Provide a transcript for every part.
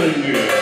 Yeah.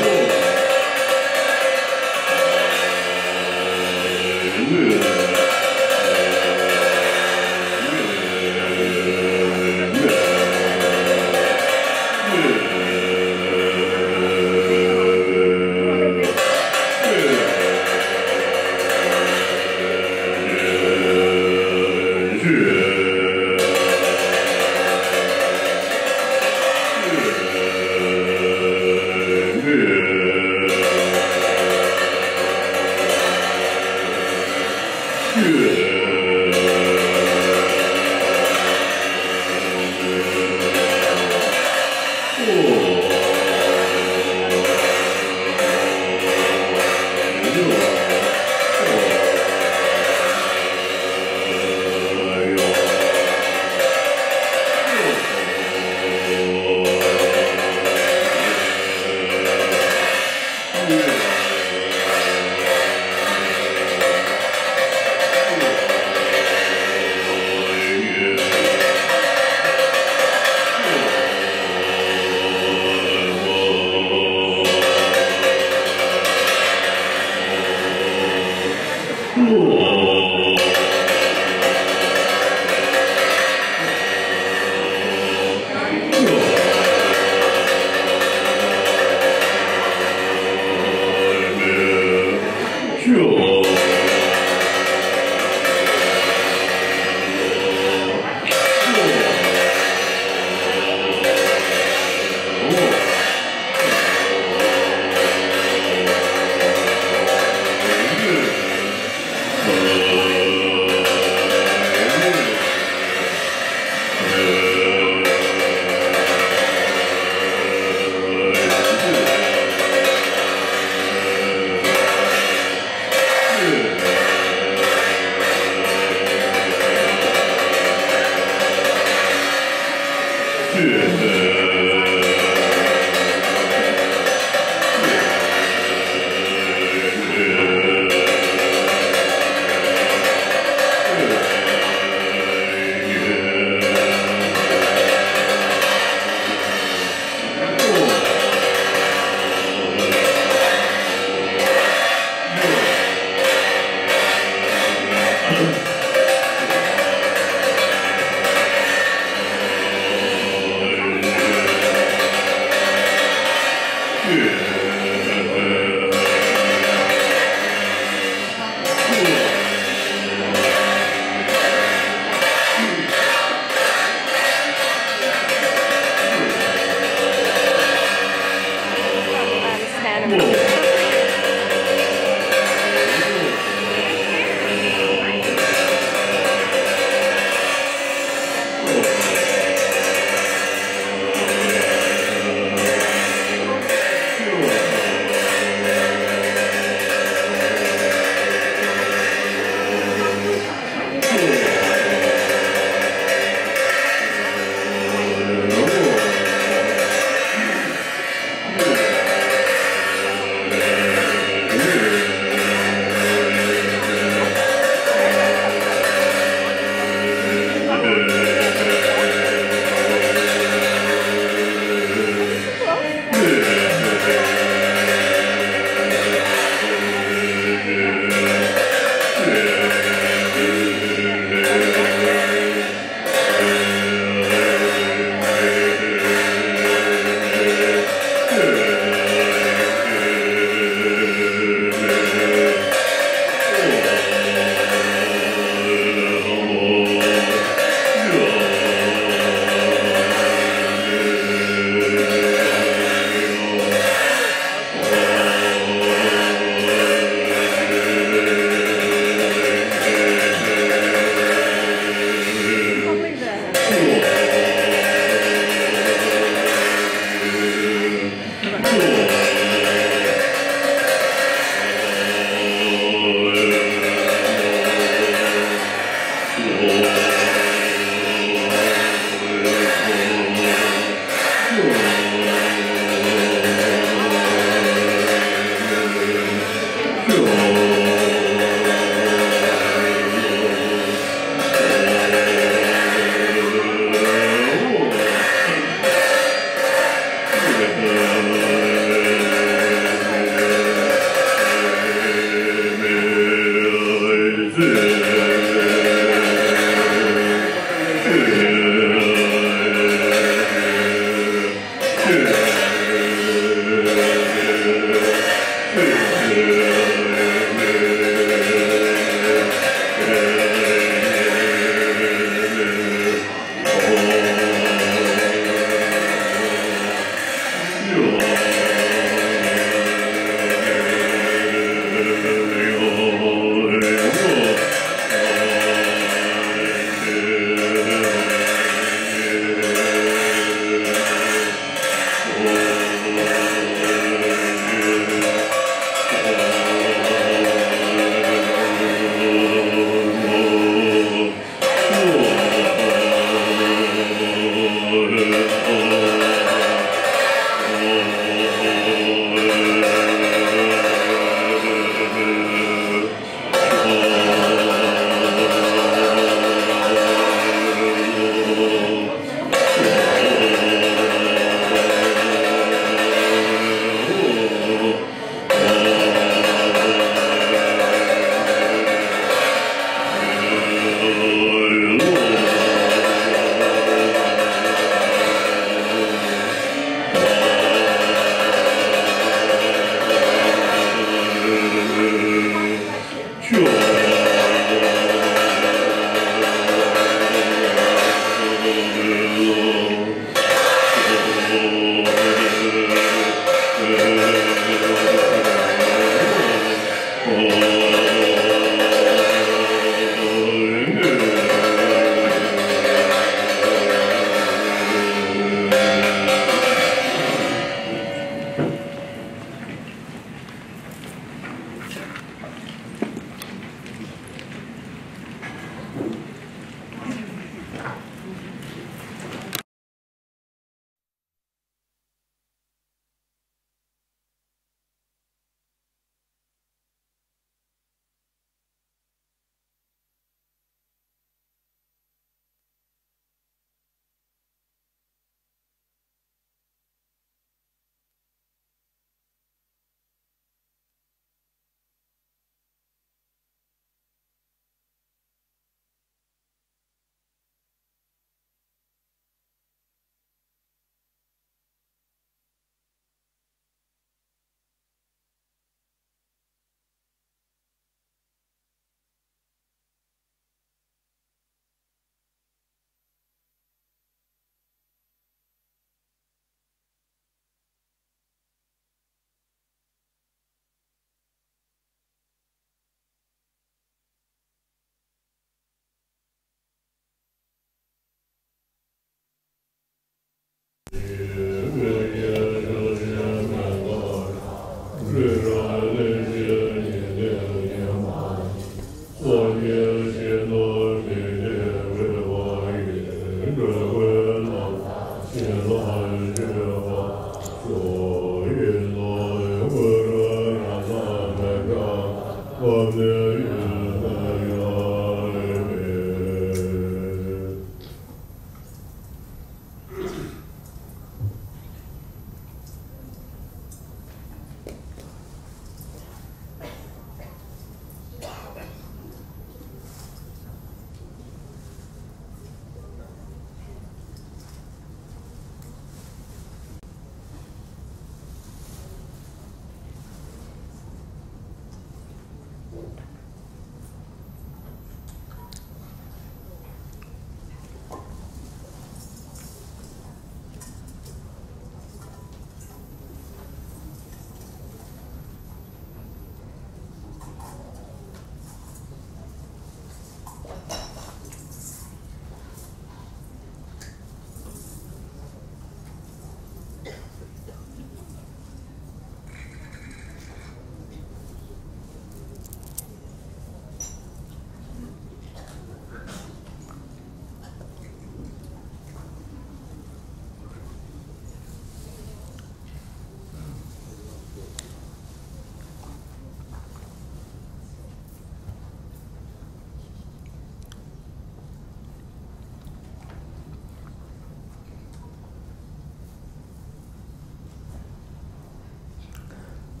I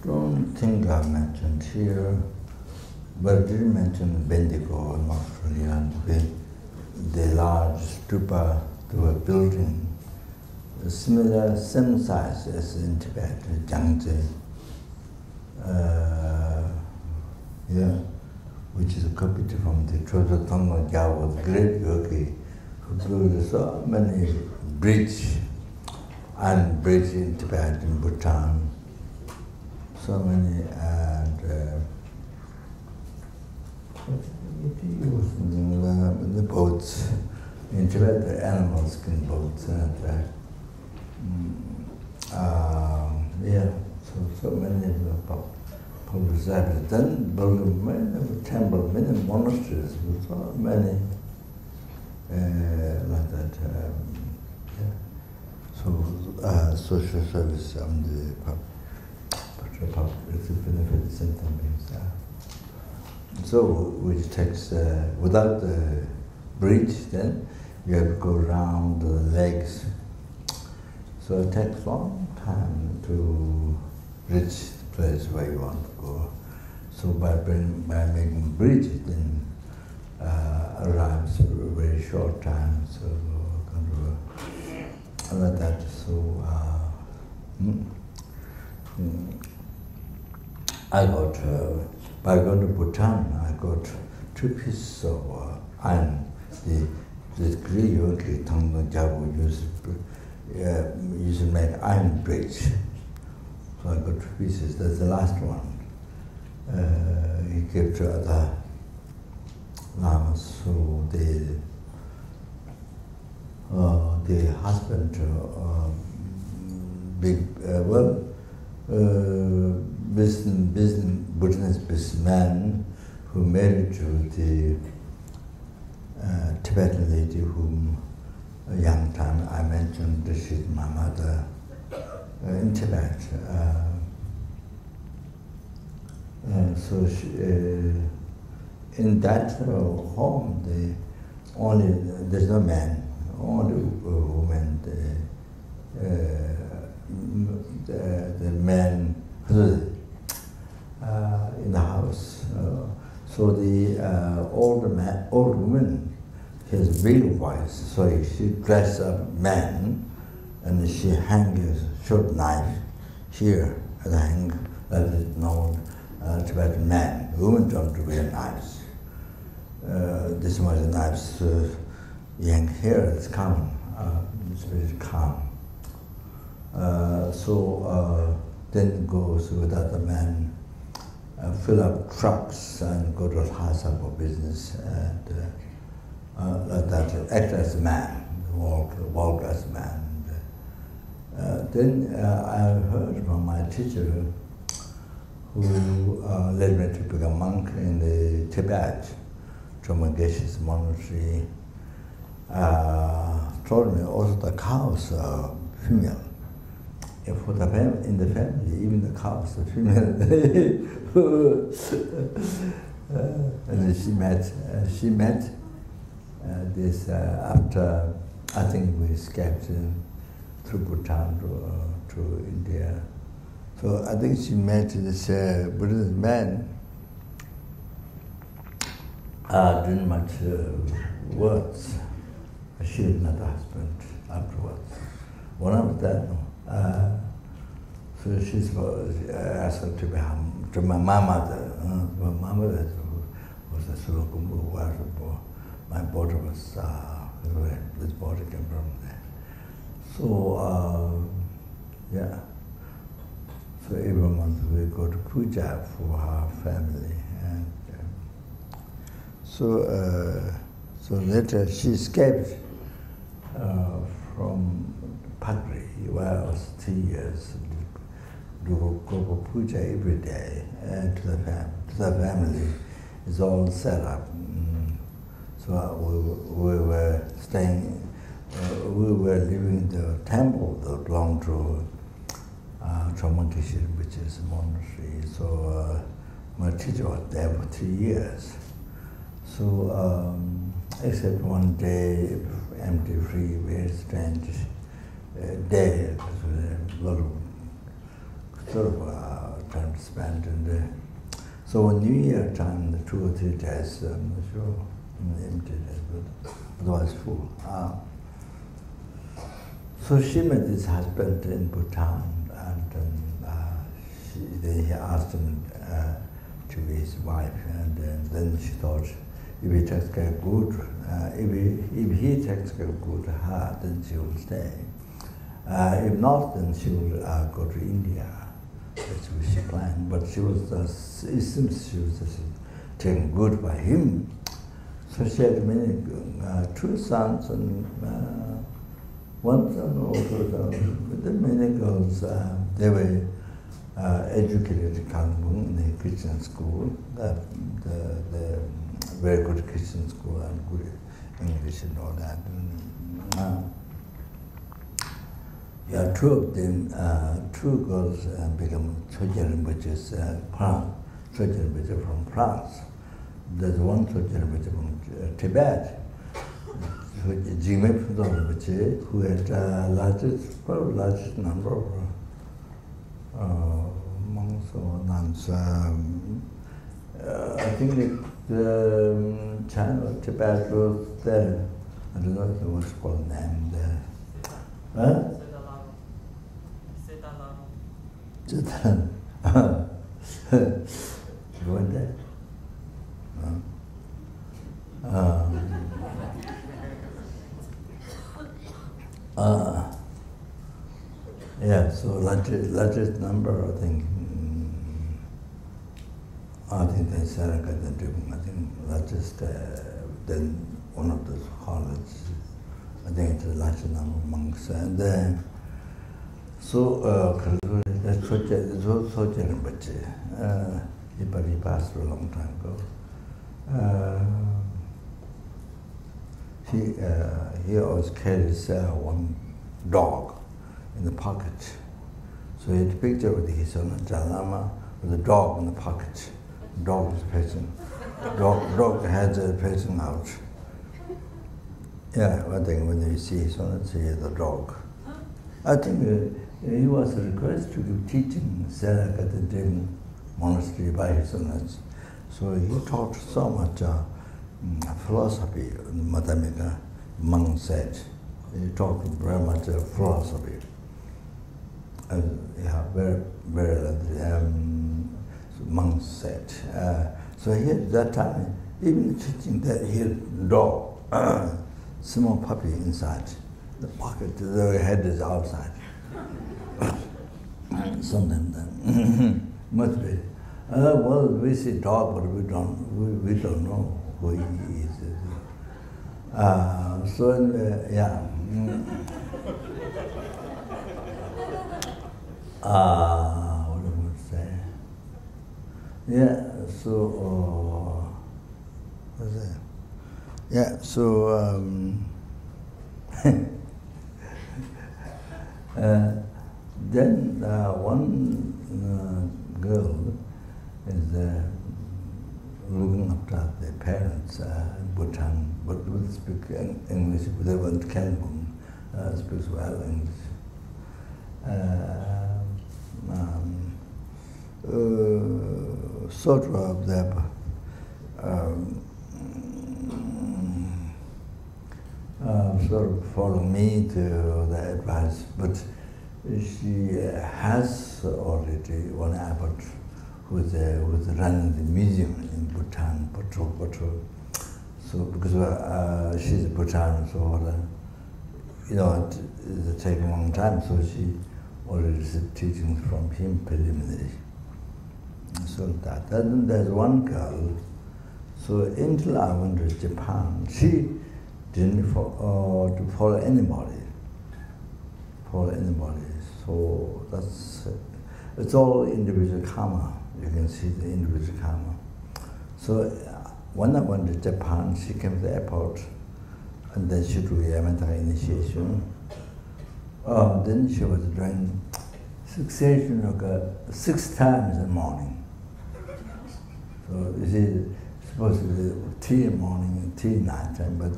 don't think I mentioned here, but I did mention Bendigo in Australia, with the large stupa they were building, similar, same size as in Tibet, Jiangxi, which is a copy from the Chodo Tonglo Gyalwa, the great yogi, who built so many bridges and bridges in Tibet, in Bhutan, so many, and the boats in Tibet, the animal skin boats, and so many bodhisattvas. Then built many temples, many monasteries, so many like that. So social service on the public is a benefit sentient beings. So which takes without the bridge, then you have to go around the legs. So it takes a long time to reach the place where you want to go. So by making bridge, then arrives for a very short time. So kind of like that. So I got, by going to Bhutan, I got 2 pieces of iron. The Gri Yogi Tangdong Jabu used to make iron bridge. So I got 2 pieces. That's the last one. He gave to other lamas. So the husband, Buddhist businessman who married to the Tibetan lady whom a young time I mentioned, she's my mother in Tibet. So she, in that home, there's no man, only women. The man in the house. So the old woman has big voice. So she dresses up man, and she hangs a short knife here at the hang. That is known Tibetan man. Women don't wear knives. This much knives hang here. It's common. It's very common. Then goes with other men, fill up trucks and go to Lhasa for business, and like that, act as a man, walk as a man. Then I heard from my teacher, who led me to become a monk in the Tibet, Geshe's monastery, told me also the cows are female. For the in the family, even the cows are female. And she met this after, I think we escaped through Bhutan to India. So I think she met this Buddhist man, didn't much words. She was not the husband afterwards. One of that, so she's asked her to be to my mother. My mother was a Surakumbu, my body was where this body came from there. So yeah. So every month we go to puja for her family, and so later she escaped from Padri, where I was 3 years, do go puja every day to the family. It's all set up. So we were staying, we were living in the temple that belonged to Rinpoche, which is a monastery. So my teacher was there for 3 years. So except one day, empty, free, very strange day, it was a lot of sort of time to spend. And so on New Year time, the 2 or 3 days, I'm not sure, empty days, but otherwise full. So she met this husband in Bhutan, and then he asked him to be his wife, and then she thought, if he takes care good, if he takes care good to her, then she will stay. If not, then she will go to India. That's what she planned. But she was just, it seems she was just taken good by him. So she had many, 2 sons and 1 son also. But then many girls, they were educated in Kangpung in the Christian school, the very good Christian school and good English and all that. Yeah, 2 of them, 2 girls become Soja Rinpoche's Soja Rinpoche from France. There's 1 Soja Rinpoche from Tibet, Jigme Phuntsok Rinpoche, who had probably largest number of monks or nuns. I think China or Tibet was there. I don't know what's called name there. Huh? Siddhartha. You want that? Yeah, so largest number, I think that's Sarakadan. I think largest, then one of those colleges, I think it's the largest number of monks. And so, that's what it's also Rinpoche. He passed for a long time ago. He always carries one dog in the pocket. So he had a picture with his son Jalama with a dog in the pocket. The dog is facing. Dog has facing out. Yeah, I think when you see his son, see the dog. I think he was requested to give teaching Sarakadan monastery by his son. So he taught so much philosophy, Madhamika monk said. He taught very much philosophy. Yeah, very monk said. So he at that time, even teaching that he had dog, small puppy inside the pocket, the head is outside. Sometimes must be. Well, we see dog, but we don't know who he is. So yeah. What am I say? Yeah. So what's that? Yeah. So then one girl is looking after their parents in Bhutan, but would speak English. They went to Kangkong, speaks well English. Sort of the sort of follow me to the advice, but she has already one abbot who's running the museum in Bhutan, Patrol. So because she's a Bhutan, so it's taking a long time. So she already received teachings from him preliminary. So that. Then there's one girl. So until I went to Japan, she didn't follow anybody. So that's it's all individual karma. You can see the individual karma. So when I went to Japan, she came to the airport, and then she drew Amitabha initiation. Then she was doing succession of 6 times in the morning. So you see, supposed to be tea in the morning and tea in night time, but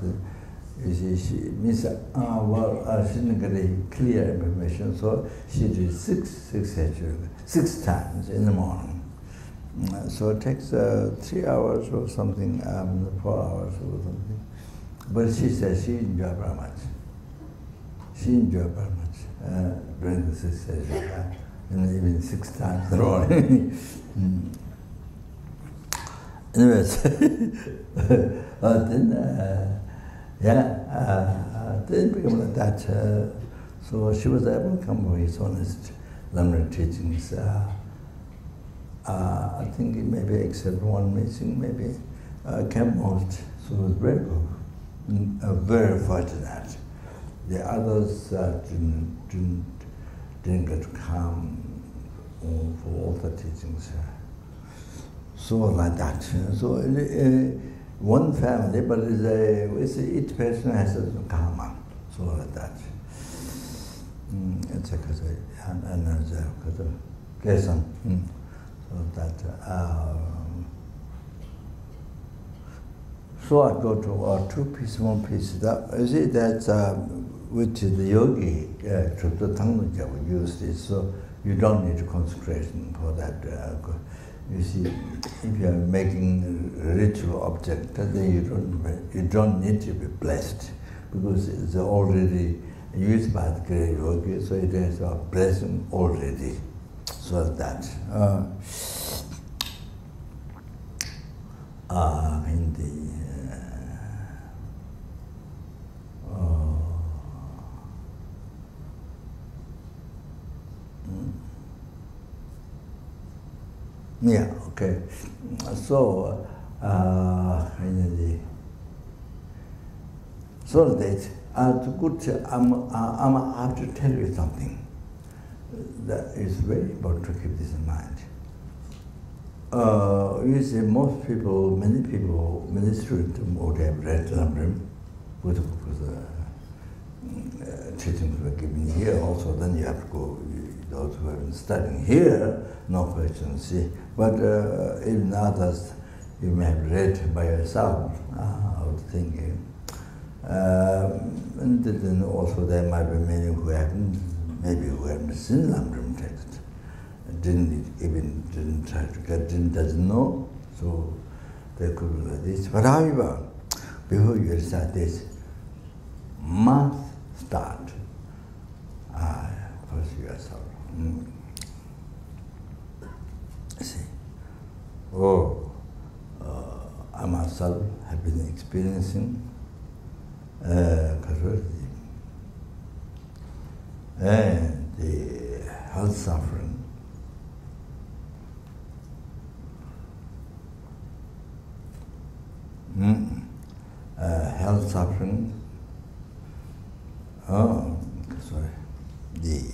you see, she means she didn't get a clear information, so she did 6 times in the morning. So it takes 3 hours or something, 4 hours or something. But she said she enjoyed very much. During the 6 sessions, even 6 times in the morning. Anyways, then became like that. So she was able to come with his honest learning teachings. I think maybe except one meeting, maybe came most. So it was very good, very fortunate. The others didn't get to come for all the teachings. So like that. So one family, but each person has a karma. So like that. It's because so that. So I go to 2 pieces, 1 piece. You see that's which the yogi Tripta we use this. So you don't need concentration for that. You see, if you are making a ritual object, then you don't need to be blessed, because it's already used by the great yogi, so it is a blessing already. So that in the yeah, okay. So so that I have to tell you something that is very important to keep this in mind. You see, most people, many people, many students would have read Lamrim, because teachings were given here also, then you have to go, those who have been studying here, no question, see. But even others, you may have read by yourself, I was thinking. And then also there might be many who haven't, maybe who haven't seen Lamrim text, didn't try to get, doesn't know, so they could be like this. But however, before you recite this, must start first yourself. See, I myself have been experiencing and the health suffering. Health suffering. The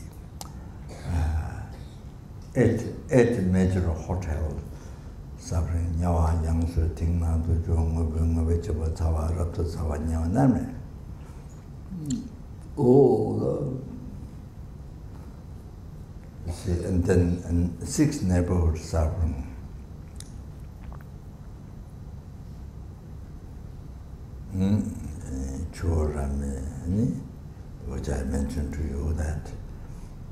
eight major hotel suffering. Nyawa Yangsu Tingna to Jung Vegetable Tawa Rapto Tawa Nyawa Name. See, and then 6 neighborhood suffering. Chorame, which I mentioned to you, that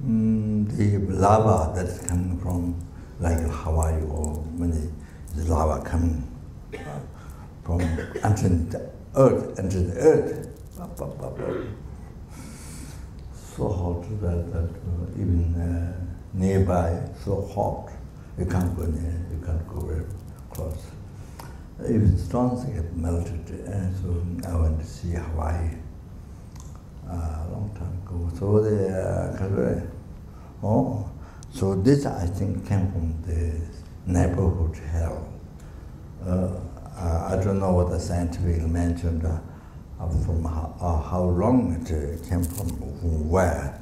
the lava that is coming from, like Hawaii or many, the lava coming from entering the earth, so hot that even nearby, so hot, you can't go near, you can't go very close. Even stones get melted, so I went to see Hawaii a long time ago. So so this I think came from the neighborhood hell. I don't know what the scientific mentioned from how long it came from where.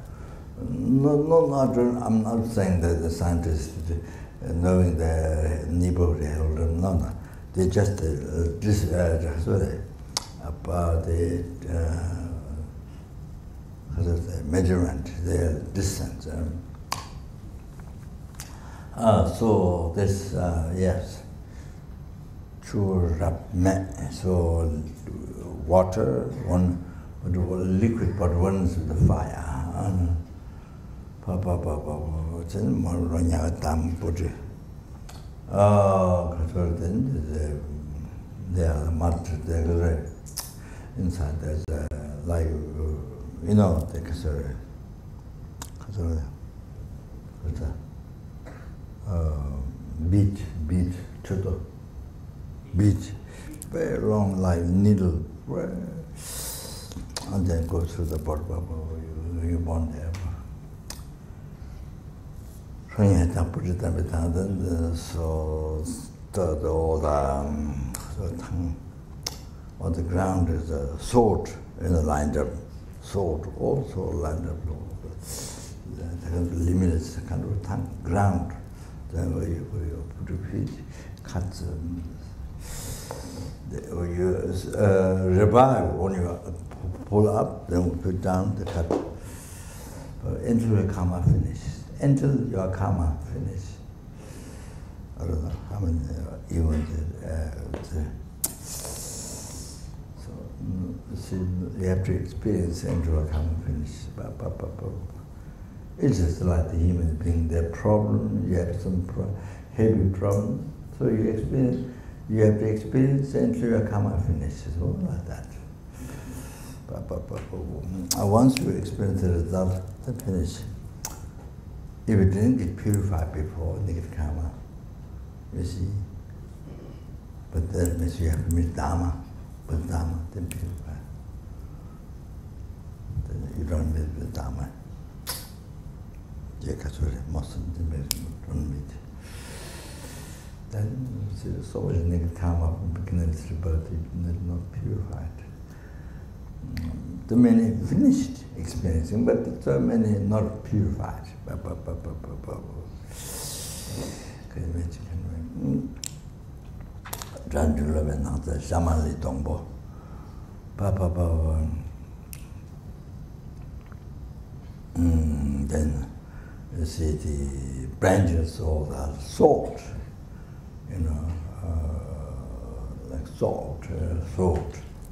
I'm not saying that the scientists knowing the neighborhood hell. No. They just about the measurement, their distance. So this, yes, so water, one liquid, but one is the fire. They are mud, inside there's like, you know, the beach, very long like needle, and then go through the bottom, you born there. So on the ground is a sword lined up. Sword also lined up. Limitless kind of ground. Then where you put your feet, cut you revive when you pull up, then put down the cut. Until your karma finishes. Until your karma finishes. I don't know how many so you have to experience until your karma finishes. It's just like the human being, their problem, you have some heavy problem, so you have to experience until your karma finishes, all like that. Once you experience the result, then finish. If you didn't get purified before, negative karma, you see. But that means you have to meet dharma, with dharma, then purify. Then you don't meet with dharma. Most of them don't meet. Then you see so much negative karma from beginningless rebirth, they're not purified. Too many finished experiencing, but so many not purified. Can you imagine? Then you see the branches of the salt, like salt,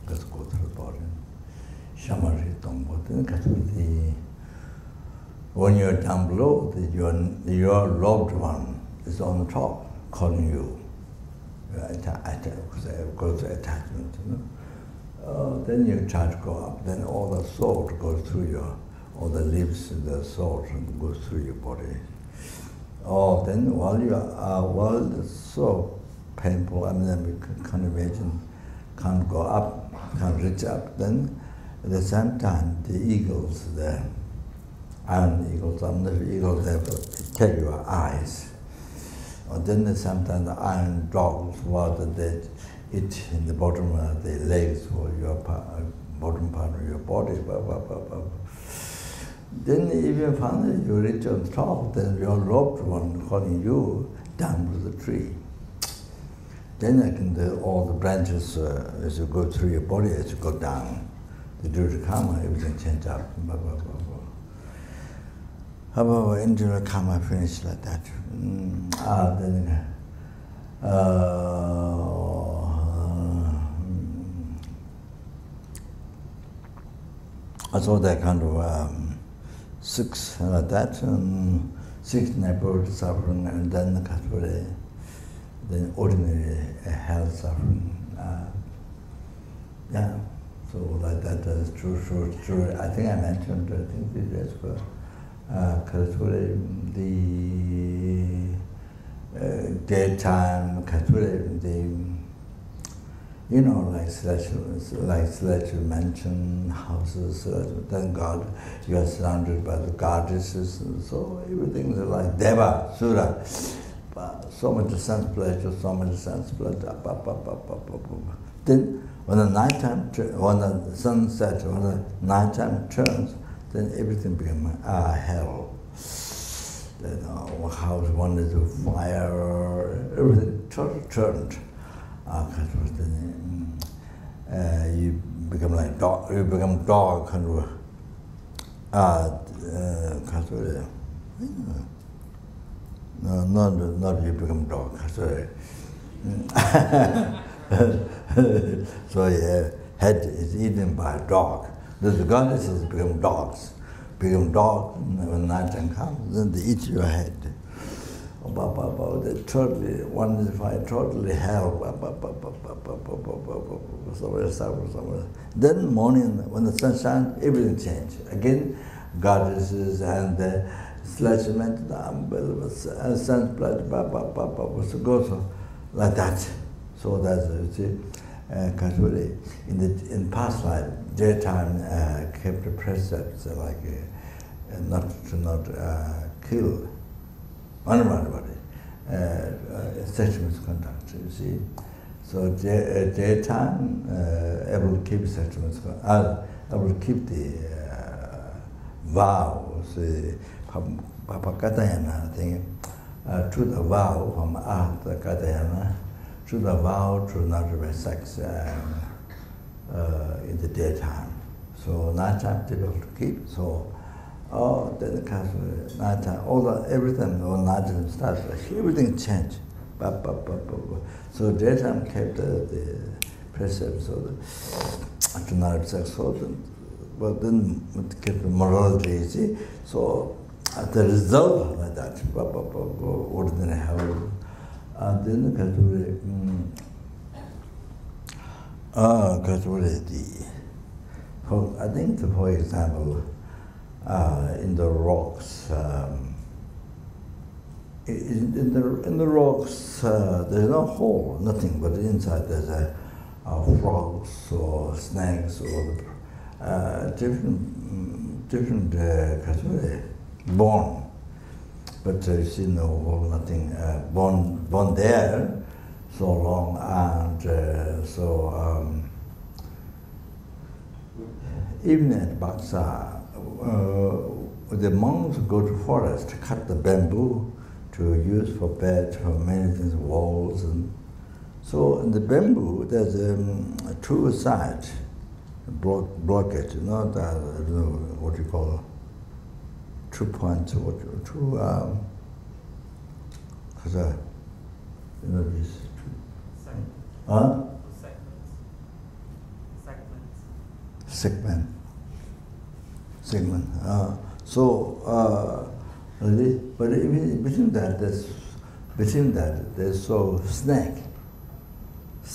let's go through the body. Shamari Tongbo, then when you're down below, your loved one is on the top, calling you. Goes to attachment, then you try to go up, then all the salt goes through all the leaves, the salt goes through your body. Then while it's so painful, we can't imagine, can't go up, can't reach up, then at the same time, the eagles, the iron eagles, the eagles, they take your eyes. Then at the same time, the iron dogs, they eat in the bottom of the legs or your bottom part of your body. Then even finally you reach on top, then your loved one calling you down to the tree. Then all the branches, as you go through your body, as you go down, the due karma, everything changes up. How about individual karma finish like that? So that kind of 6 like that, 6 neighborhood suffering, and then the ordinary health suffering. So like that is true. I think I mentioned, I think this is for the daytime, like celestial mansion, houses, thank God you are surrounded by the goddesses, and so everything is like Deva, Sura. So much sense pleasure, so much sense pleasure. Then when the sunset, when the nighttime turns, then everything becomes hell. Then house wanted to fire, everything turned. You become like dog. You become dog, kind of. No, not you become dog. Sorry. So yeah, head is eaten by a dog. The goddesses become dogs. Become dogs, when nighttime comes, then they eat your head. They totally hell. Somewhere. Then morning, when the sun shines, everything changes. Again, goddesses and the celestial men, the unbelievable sun blood, goes like that. So that's, you see, in past life, daytime kept the precepts like not to kill anybody, sexual misconduct, you see. So daytime able to keep sexual misconduct, able to keep the vows, Papakatayana, I think, to the vow from Artha Katayana, to the vow to not have sex in the daytime. So nighttime difficult to keep. So then it comes nighttime. Everything when nighttime starts, everything changed. So daytime kept the precepts to not have sex. But then it kept the morality. You see. So the result like that, ordinary hell. Then I think, for example, in the rocks, in the rocks, there's no hole, nothing, but inside there's frogs or snakes or different born. But you see no hole, nothing, born there so long, and even at Baksa, the monks go to forest, cut the bamboo to use for bed, for many things, walls, and so in the bamboo there's two sides, blockage, I don't know what you call, 2 points, two, this. Segment. But even between that, there's so snake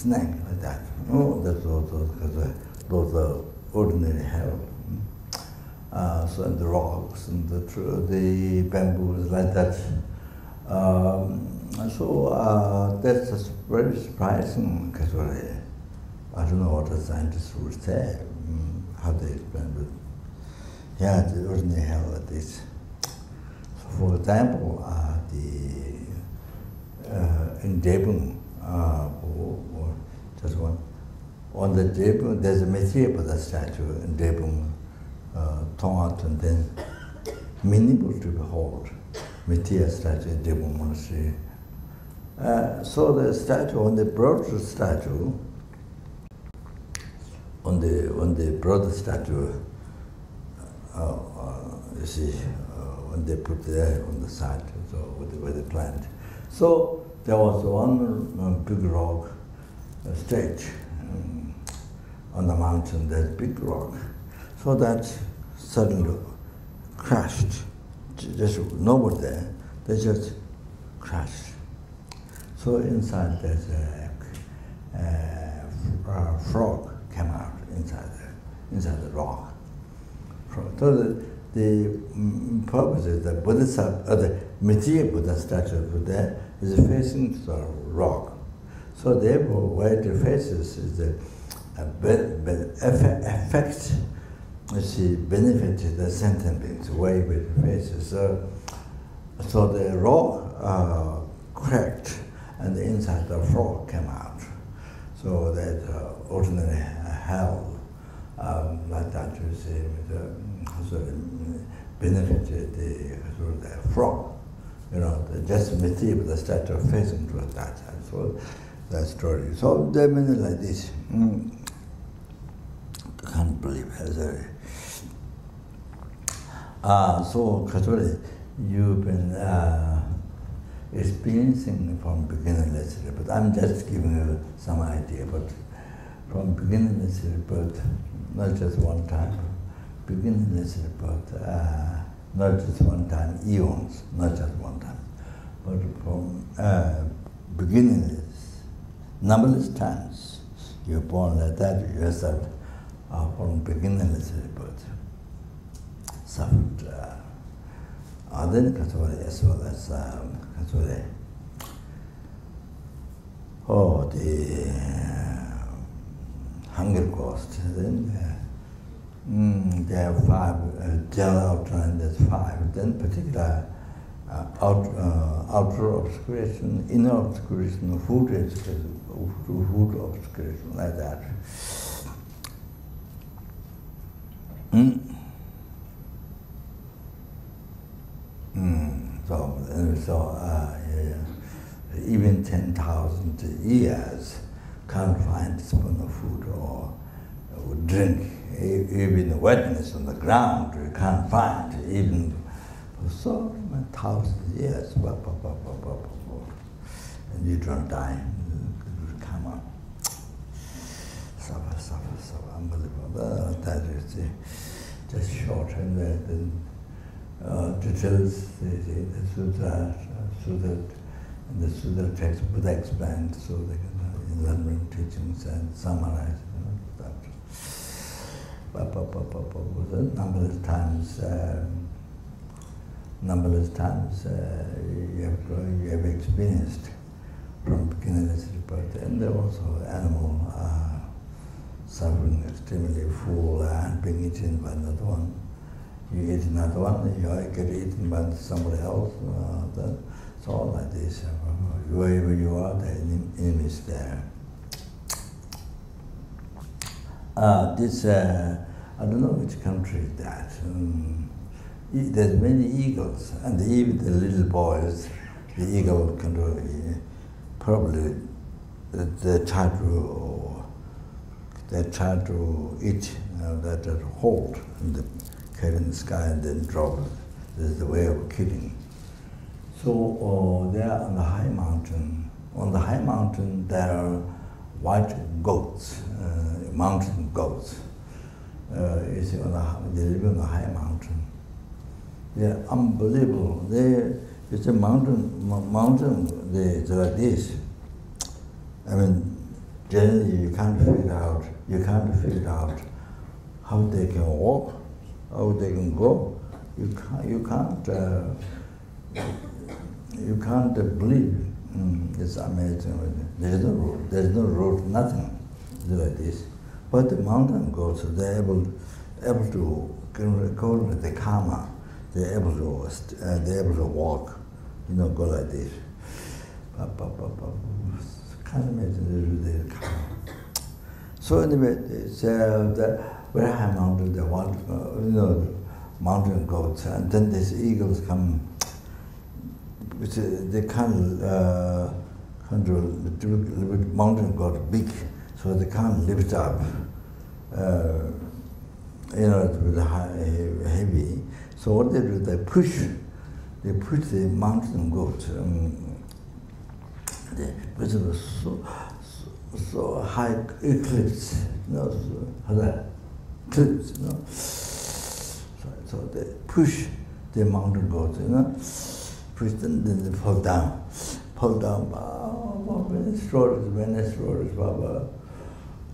like that. Oh, that's also because those are ordinary hell. So and the rocks and the bamboo is like that. That's just very surprising, because I don't know what the scientists would say, how they explain, but yeah, the ordinary hell like this. So for example, in Debung, just one, on the Debung, there's a Amitabha statue in Debung, Tongat, and then meaningful to behold. Amitabha statue in Debung Monastery. So the statue, on the broader statue, on the broader statue, you see, when they put there on the side, so where they plant. So there was one big rock, straight on the mountain. There's big rock, so that suddenly crashed. Just nobody there. They just crashed. So inside there's a frog came out inside the rock. So the purpose is that bodhisattva, the Amitabha Buddha statue there is facing the rock. So therefore, where it faces is the effect, you see, benefit the sentient beings, where it faces. So the rock cracked, and inside the frog came out. So that ordinary hell, like that, you see, benefited the frog. Just Amitabha, the statue facing towards that side. So that story. So there are many like this. Can't believe it. So Katori, you've been experiencing from beginningless rebirth. I'm just giving you some idea, but from beginningless rebirth, not just one time, beginningless rebirth, not just one time, eons, not just one time, but from beginningless, numberless times, you're born like that, yourself from beginningless rebirth, suffered. Then Katori as well as Katori. Oh, the hunger cost. Then there are 5 general outline. There's 5. Then particular outer obscuration, inner obscuration, food obscuration, like that. So even 10,000 years can't find a spoon of food or drink. Even wetness on the ground you can't find, even for so many 1,000 years. And you don't die. You come on. Suffer, unbelievable. That is just short, and then details, the sutra, and the sutra text, Buddha explained, so they can enlightenment teachings and summarize. numberless times you have experienced from beginningless rebirth, and also animal suffering extremely full and being eaten by another one. You eat another one, you get eaten by somebody else. It's all like this. Wherever you are, the enemy is there. I don't know which country is that. There's many eagles, and even the little boys, the eagle can do probably they try to eat, that hold and carry in the sky and then drop it. This is the way of killing. So they are on the high mountain. On the high mountain there are white goats, mountain goats. You see, they live on the high mountain. They're unbelievable. It's a mountain. They're like this. I mean, generally you can't figure out how they can walk, how they can go. You can't believe. It's amazing. There's no road, nothing. They're like this. But the mountain goats, they're able to go with the karma. They're able to walk, go like this. Can't imagine the karma. So anyway, it's the very high mountain, the mountain goats, and then these eagles come. They can't the mountain got big, so they can't lift up. With the heavy. So what they do, they push the mountain goat. Because it was so high cliffs, cliffs, So they push the mountain goats, push them, then they fall down. Many stories, Baba.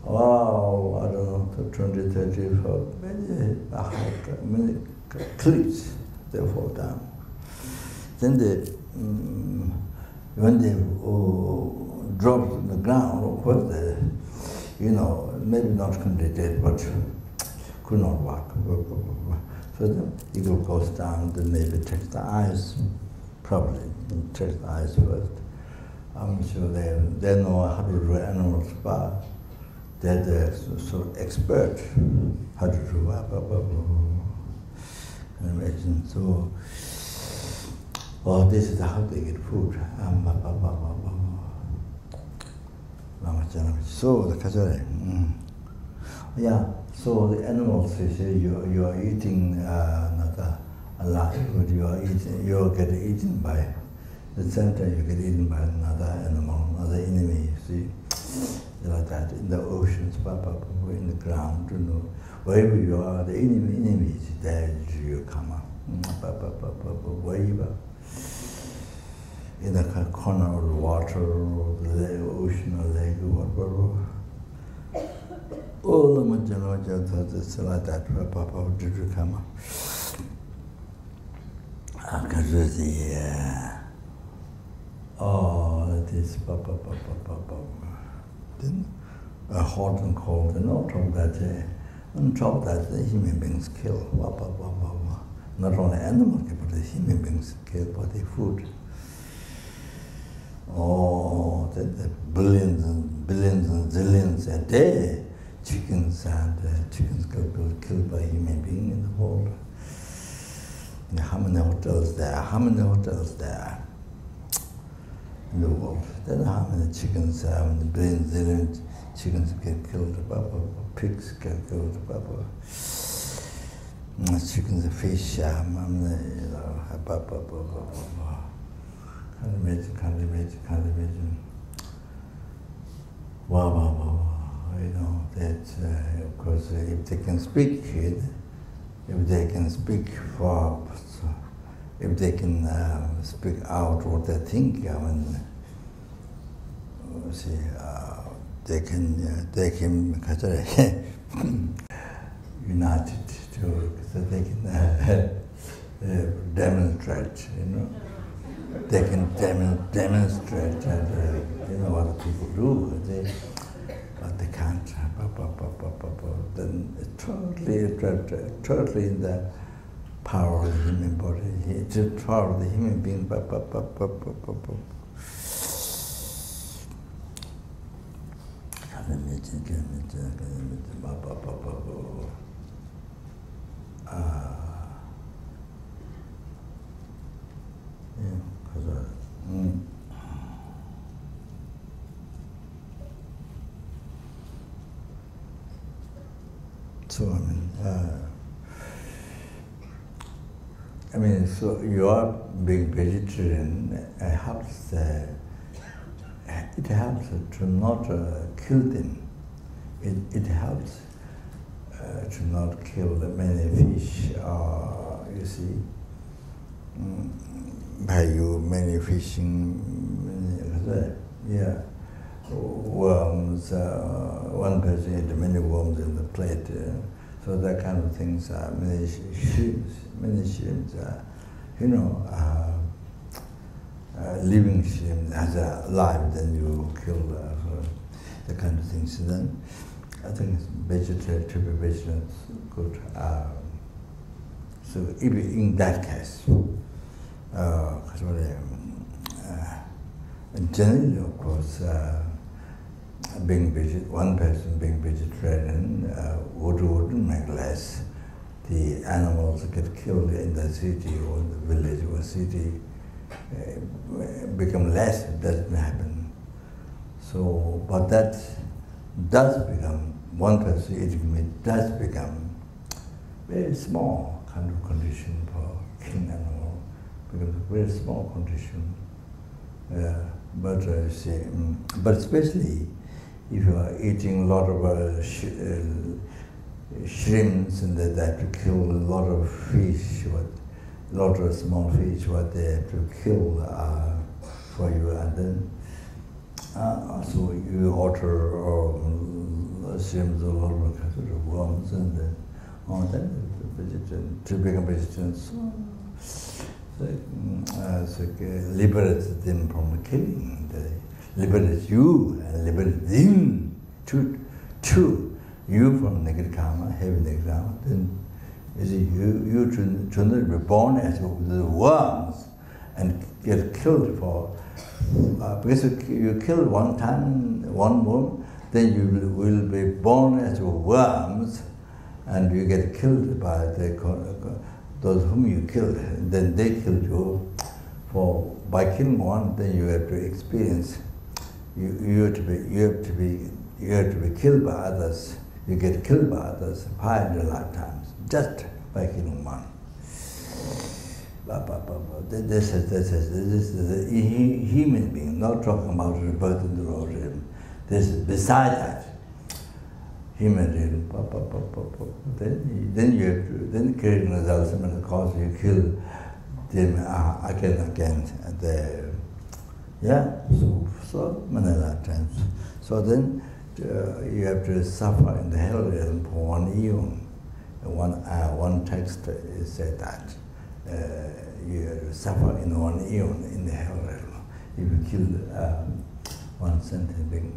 Wow, I don't know, 20, 30, many cliffs, they fall down. Then when they drop on the ground, of course they, maybe not completely dead, but could not walk. So the eagle goes down, then maybe takes the eyes, probably takes the eyes first. I'm sure they know how to do animals, but they're sort of expert how to do imagine. So, this is how they get food. So the kachare. So the animals, you say you are eating not alive, but you get eaten by. At the same time, you get eaten by another animal, another enemy. You see, like that in the oceans, in the ground. Wherever you are, the enemy is there. You come up, wherever. In the corner of the water, or the ocean, or lake, or whatever. All the Majanoja, it's like that. Did you come up? Because that is Then hot and cold, and on top of that, the human beings kill. Not only animals, but the human beings kill for their food. The billions and zillions a day, chickens killed by human beings in the world. How many hotels there in the world? Then how many chickens, billions, zillions chickens get killed, pigs get killed, chickens, fish, can't imagine. Wow. That, of course, if they can speak, if they can speak out what they think, they can united so they can demonstrate, They can demonstrate that, what people do, but they can't. Then it's totally in the power of the human body. It's the power of the human being. So so your being vegetarian helps. It helps to not kill them. It helps to not kill many fish. You see, by many fishing, worms. One person ate many worms in the plate. So that kind of things. Many shrimps. Living shrimp as a live, then you kill the kind of things. Then I think it's vegetarian, to be vegetarian is good. So if in that case, generally, of course, one person being vegetarian wouldn't make less. The animals get killed in the city or the village or city become less. It doesn't happen. So, but that does become, one person eating meat does become very small kind of condition for killing animal, because very small condition. But especially if you are eating a lot of shrimps and they have to kill a lot of fish, a lot of small fish, what they have to kill for you, and then so you order shrimps, a lot of worms, and then to become vegetarians. So liberates them from killing. They liberates you and liberates them to you from negative karma, heavy negative karma. Then you to not be born as the worms and get killed for because you kill one time one worm, then you will be born as worms, and you get killed by those whom you killed. Then they killed you by killing one. Then you have to experience. You have to be killed by others. You get killed by others 500 lifetimes just by killing one. This is a human being, not talking about rebirth in the road. This is beside that. Human being. Then you have to, then creating results, and of course you kill them again. So many lifetimes. So then you have to suffer in the hell realm for 1 eon. One text said that you have to suffer in 1 eon in the hell realm if you kill one sentient being.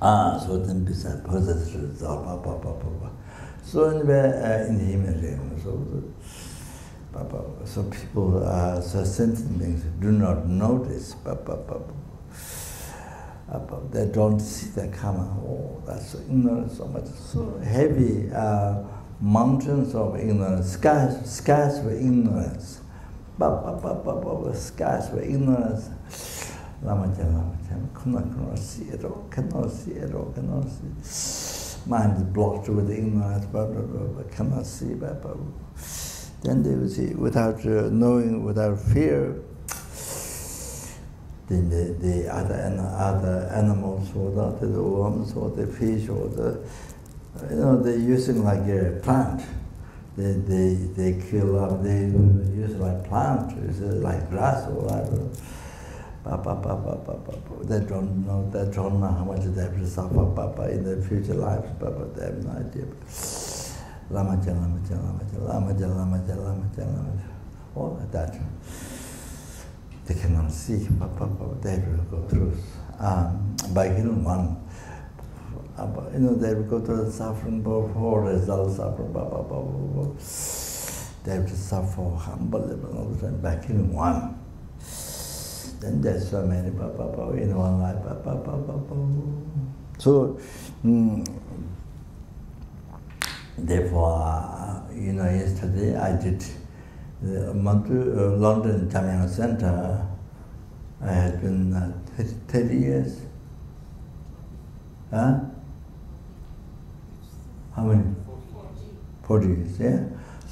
So then beside possess result. So anyway, in the human realm, so people, so sentient beings do not notice. They don't see the karma. Oh, that's so ignorant, so much, so heavy mountains of ignorance, skies for ignorance. Skies for ignorance. Lama cannot see it all, cannot see. Mind is blocked with ignorance, cannot see. Then they will see, without knowing, without fear. Then the other animals, or the worms, or the fish, or they're using like a plant. They kill up. They use like plant, like grass or whatever. They don't know how much they have to suffer, in their future lives, they have no idea. All of that. They cannot see, they will go through. By killing one, they will go through the suffering before results suffering, they have to suffer unbelievable all the time by killing one. Then there's so many in one life. So, therefore, yesterday I did the London Jamia Center. I had been 30 years. Huh? How many? 40 years, yeah.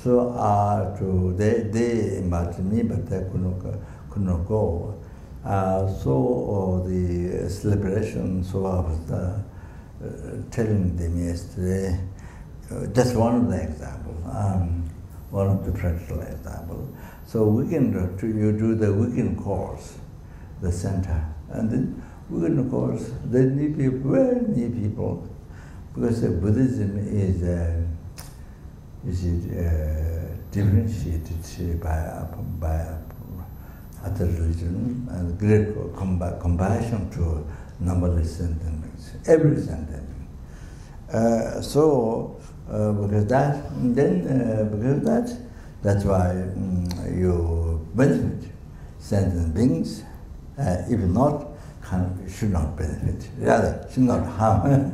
So they invited me, but I could not go. So the celebration, so I was telling them yesterday, just one of the examples, one of the practical examples. So weekend, you do the weekend course, the center, and then weekend course, they need people, very need people, because Buddhism is differentiated by other religion and great compassion to numberless sentient beings, every sentient being. Because that's why you benefit sentient beings. If not, should not benefit. Rather, should not harm.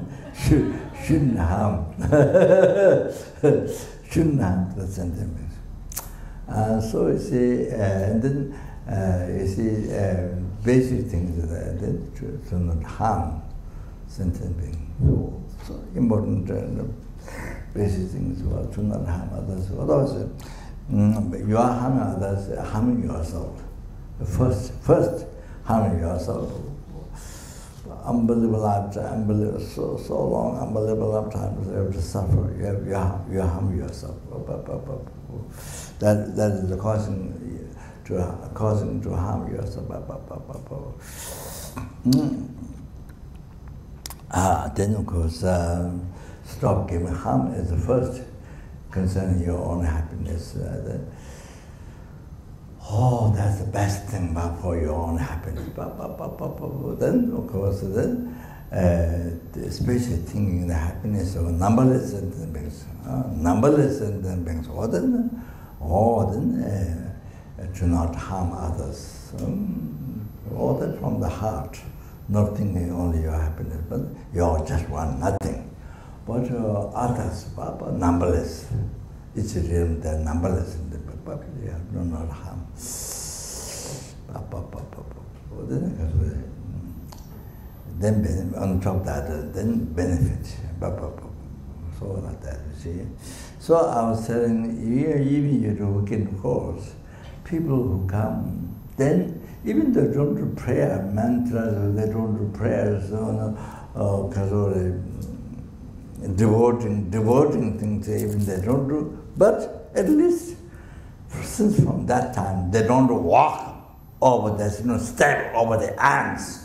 Shouldn't harm. Shouldn't harm the sentient beings. So you see, and then you see basic things that to not harm sentient beings. So important basic things to not harm others. Otherwise, you are harming others, harming yourself. First harming yourself. Unbelievable lifetime, unbelievable, so long, unbelievable lifetimes you have to suffer. You harm yourself. That is the causing to harm yourself. Then of course, stop giving harm is the first concerning your own happiness. That's the best thing for your own happiness. Then, of course, especially thinking the happiness of numberless sentient beings. Numberless sentient beings. Then to not harm others. All that from the heart, not thinking only your happiness, but you just want nothing. But others, numberless. It's really they're numberless, but you do not harm. Then on top of that, then benefit. So like that, you see. So I was telling you, even you do weekend course, people who come, then even they don't do prayer, mantras, they don't do prayers, devoting things, even they don't do, but at least since from that time, they don't walk over the, step over the ants.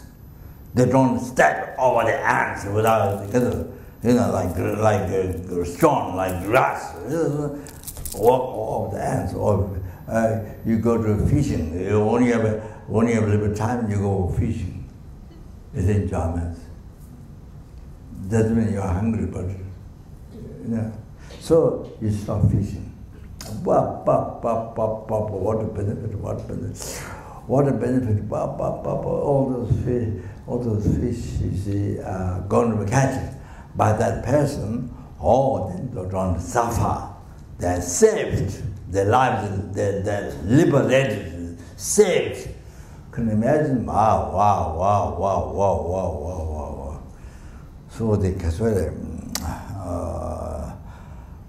They don't step over the ants without, like stone, like grass. Walk over the ants. Or you go to fishing. You only have a little bit of time. You go fishing. It's enjoyment. Doesn't mean you're hungry, but So you stop fishing. What a benefit, what benefit. What a benefit, all those fish, you see, are going to be catched by that person, then they don't suffer. They're saved. Their lives, they're liberated, saved. Can you imagine? Wow. So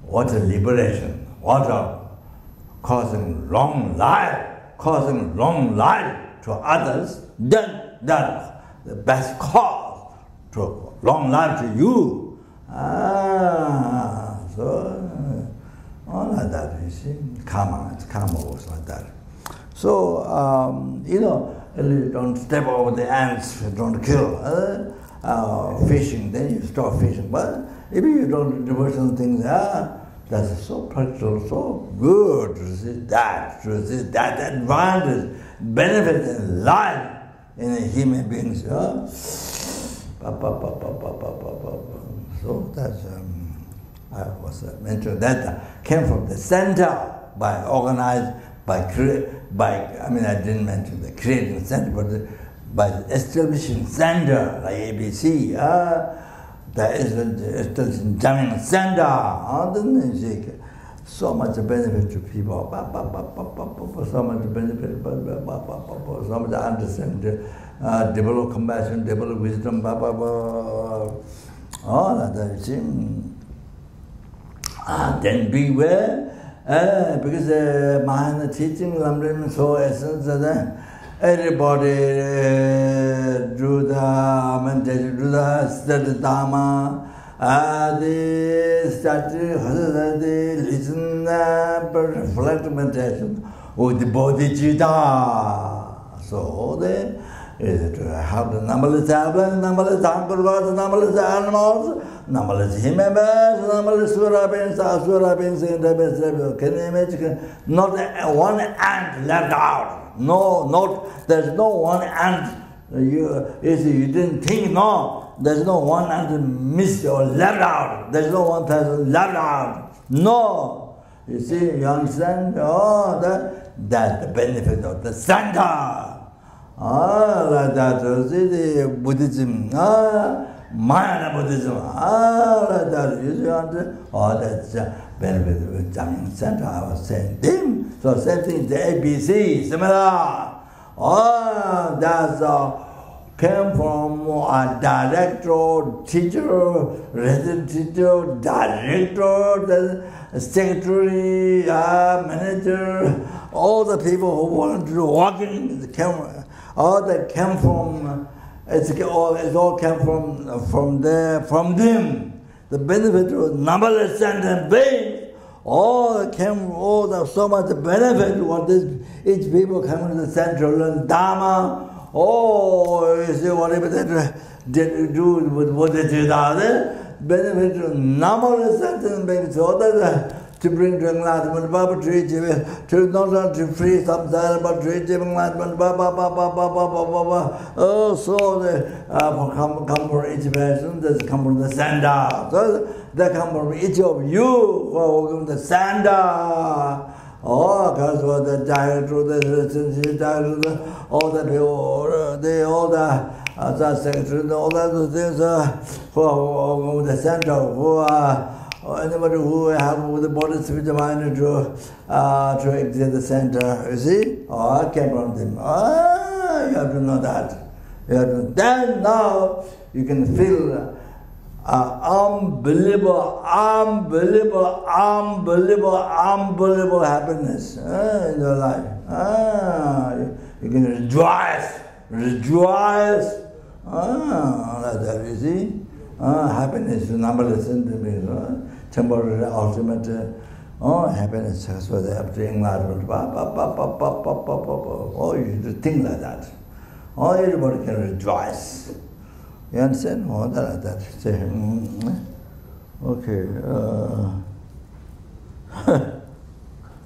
what a liberation, what a causing long life to others, then that's the best cause to long life to you. So all like that, you see, karma, it's karma was like that. So, don't step over the ants, don't kill. Fishing, then you stop fishing. But if you don't do certain things, that's so practical, so good to see that advantage, benefit in life in a human being. So that's, I was mentioned that came from the center by organized, I didn't mention the creating center, but by establishing center like ABC, the establishing jamming center, so much benefit to people, so much benefit, so much understanding, develop compassion, develop wisdom, all that, you see. Then beware. Because Mahayana teaching, Lamrim, so essence that everybody do the meditation, do the study dharma, they start to listen, reflect meditation with the bodhisattva. So they have the numberless tablets, numberless gods, numberless animals, numberless humans, numberless asura beings, can you imagine? Not one ant left out. No, there's no one ant. You didn't think, no. There's no one ant missed or left out. There's no one person left out. No. You see, you understand? Oh, that's the benefit of the center. Like that, see the Buddhism, Mahayana Buddhism, like that, you see, that's benefit of the Jamming Center, I was saying. So same thing, the ABC, similar. That's came from a director, teacher, resident teacher, director, the secretary, manager, all the people who wanted to walk in the camera. All that came from, it all came from them. The benefit of numberless sentient beings, so much benefit. What each people come to the center, learn dharma. You see whatever they do with what they did out there, benefit of numberless sentient beings. So that to bring to enlightenment, to not to free samsara, but to reach enlightenment, so they come from each person, they come from the center. So they come from each of you who are from the center. Because what the director, the director, all the people, the secretary, all the things who are from the center, who are anybody who have with the bodhisattva mind to exit the center, you see? I came from them. You have to know that. Then now you can feel unbelievable happiness in your life. You can rejoice. Like that, you see? Happiness is numberless, temporary, ultimate happiness. That's what they have to enlightenment. You should think like that. Everybody can rejoice. You understand? That. Say, okay.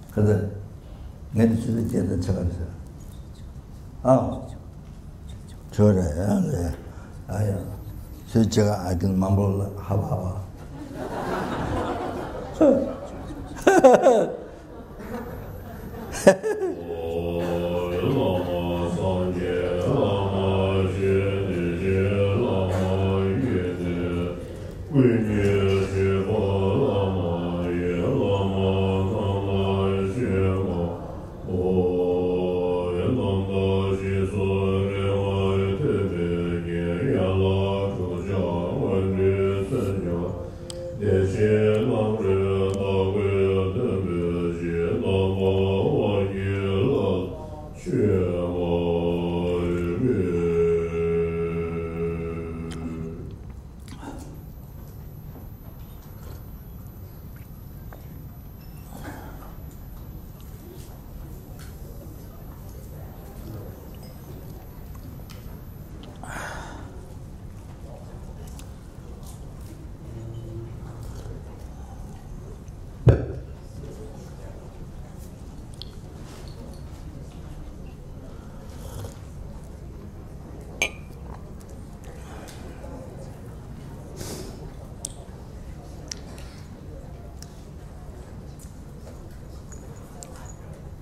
Because 내가 주도 제대로 쳐가지고. 저래. 아야. 제가 I can mumble haba.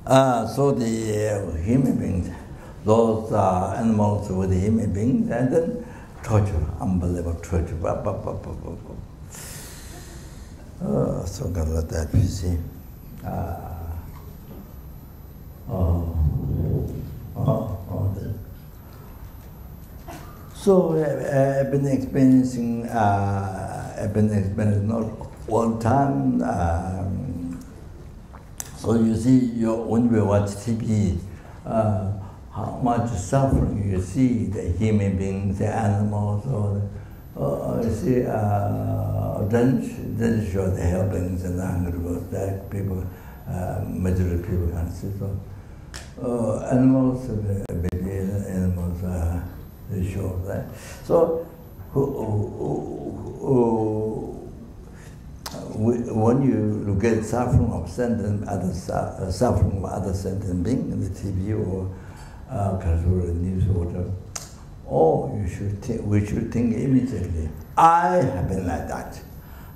So the human beings, those animals with the human beings, and then torture, unbelievable torture. So God let that you see. So I've been experiencing not one time. So you see, when we watch TV, how much suffering you see, the human beings, the animals, or you see, then show the helplings and the hungry ghosts that people, majority people can see. So animals, animals, they show that. So when you get suffering of sentient, suffering of other sentient being in the TV or news or whatever, we should think immediately, I have been like that.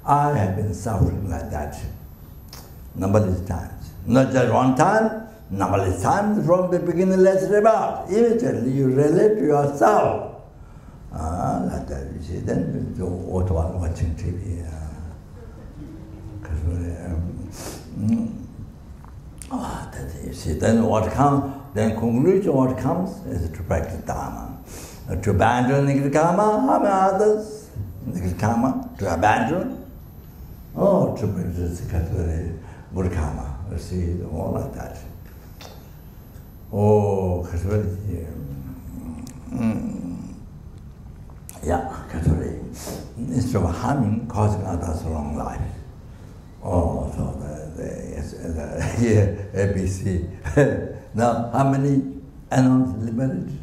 I have been suffering like that numberless times. Not just one time, numberless times from the beginningless rebirth. Immediately you relate to yourself. Like that, you see, then you watching TV. You see, then what comes, then conclusion what comes is to practice dharma. To abandon negative karma, harm others, negative karma, to abandon, to practice good karma. You see, all like that. Instead of harming, causing others a long life. So ABC. Now, how many animals liberated?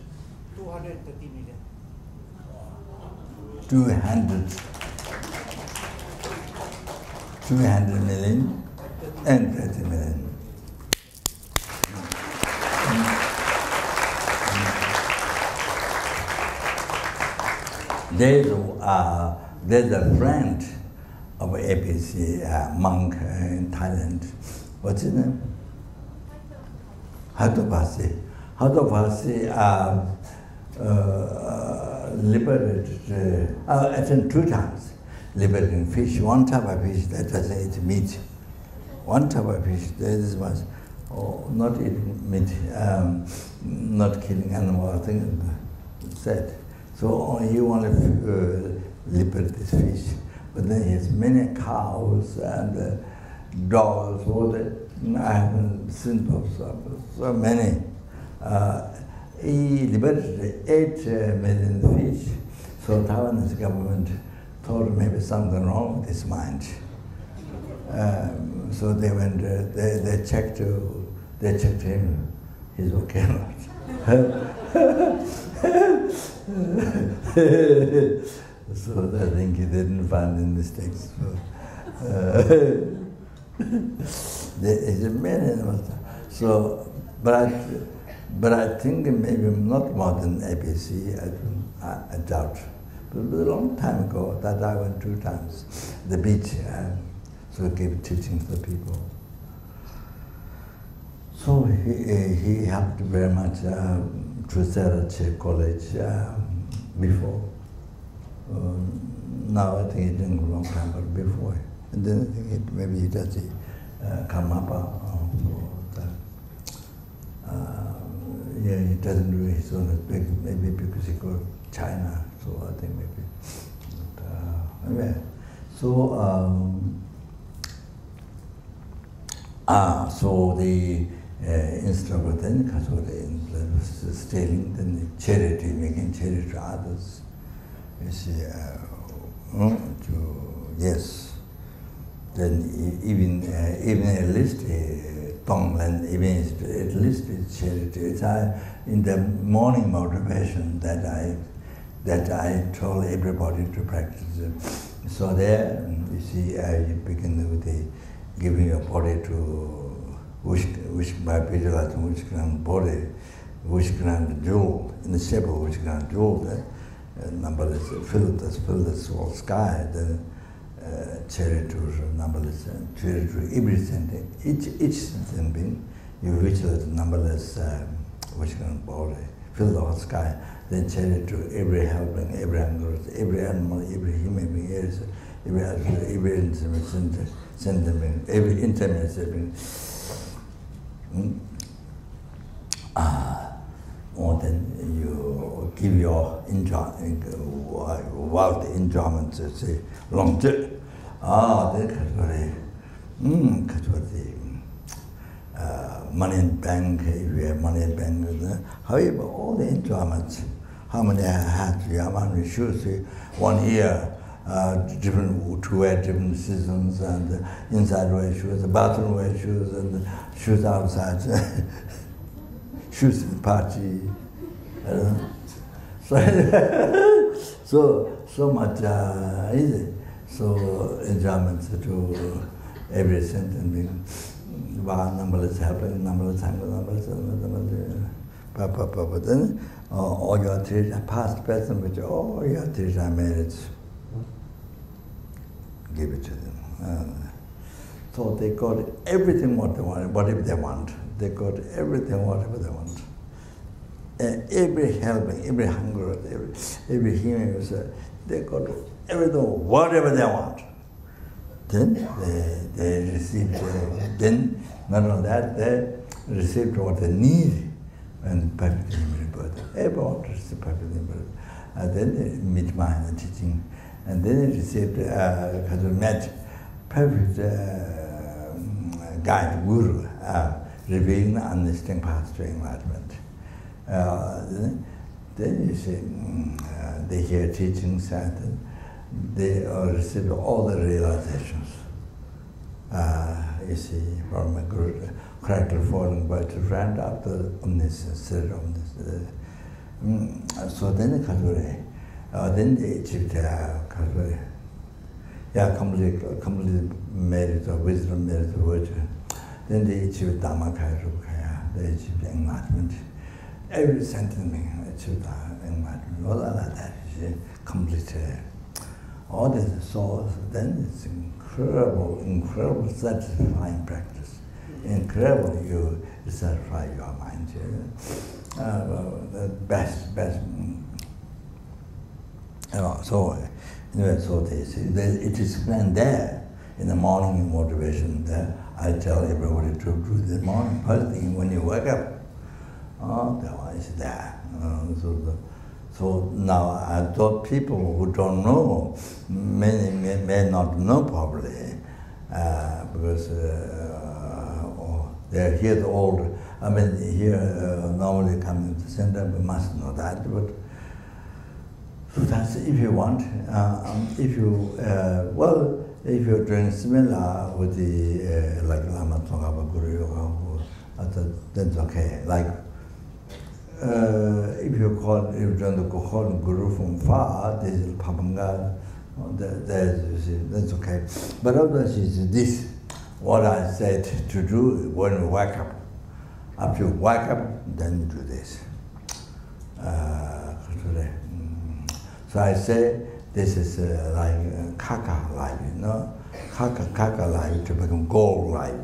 230 million. 200 million and 30 million. There's a friend of ABC monk in Thailand. What's his name? Hatopasi. Hatopasi liberated, I think 2 times, liberating fish. One type of fish that doesn't eat meat. One type of fish that was not eating meat, not killing animal, I think said. So he only liberate this fish. But then he has many cows and dogs, all that. I haven't seen those, so many. He liberated 8 million fish. So Taiwanese government thought maybe something wrong with his mind. So they went, they checked him. He's okay now. So I think he didn't find any mistakes. There's many animals. So, but I think maybe not more than ABC. I doubt. But it was a long time ago that I went 2 times the beach, so gave teachings to people. So he helped very much to Serache College before. Now I think he didn't go a long time, but before. And then I think maybe he does the Karmapa. He doesn't do his own aspect, maybe because he goes to China, so I think maybe. But, anyway, so so the instead of then, so the stealing, then the charity, making charity to others. You see, yes. Then even at least Tongland, even at least it's charity. It's in the morning motivation that I told everybody to practice. So there, you see, you begin with the giving your body to wish by visualizing which grand body, which grand jewel, in the shape of which grand jewel. Numberless, fill the whole sky, then charity to numberless, charity to every sentient, each sentient being, you reach the numberless body, fill the whole sky, then change it to every helping, every hunger, every animal, every human being, every asura, every intimate sentiment, every intimate sentiment. Or then you give your wild enjoyment to say long term. Money in bank, if you have money in bank, however, all the enjoyments, how many hats you have, how many shoes, 1 year, different to wear different seasons, and inside wear shoes, bathroom wear shoes, and shoes outside, shoes in party. So much easy. So enjoyment to every sentient being. Numberless happening, numberless hunger, numberless, then all your past, present, which all your merits, give it to them. So they got everything what they want, whatever they want. They got everything whatever they want. Every helping, every hunger, every human, they got everything whatever they want. Then they received, then not only that, they received what they need and perfect rebirth. Everyone received perfect rebirth. And then they meet mind and teaching, and then they received met perfect guide, guru, revealing the understanding path to enlightenment. Then you see, they hear teachings and they receive all the realizations. You see, from a guru, correctly falling by to friend after omniscience, so then the Kadure, then they achieved Kadure. Yeah, complete merit of wisdom, merit of virtue. Then they achieved Dharma Kaya, they achieved enlightenment. Every sentient being achieved enlightenment. All of that is complete. All this souls, then it's incredible satisfying practice. Incredible, you satisfy your mind. The best. So they say, it is explained there in the morning motivation. There, I tell everybody to do the morning first thing when you wake up. That one is there. So now I thought people who don't know, many may not know properly, because they're here the old. I mean, here normally coming to the center, we must know that. But so that's if you want. If you if you're doing similar with the like Lama Tsongkhapa Guru Yoga, that's okay. Like. If you don't call Guru from far, this is Papanga, that's okay. But otherwise, it's this, what I said to do when you wake up. After you wake up, then you do this. So I say, this is like kaka life, you know? Kaka life to become gold life.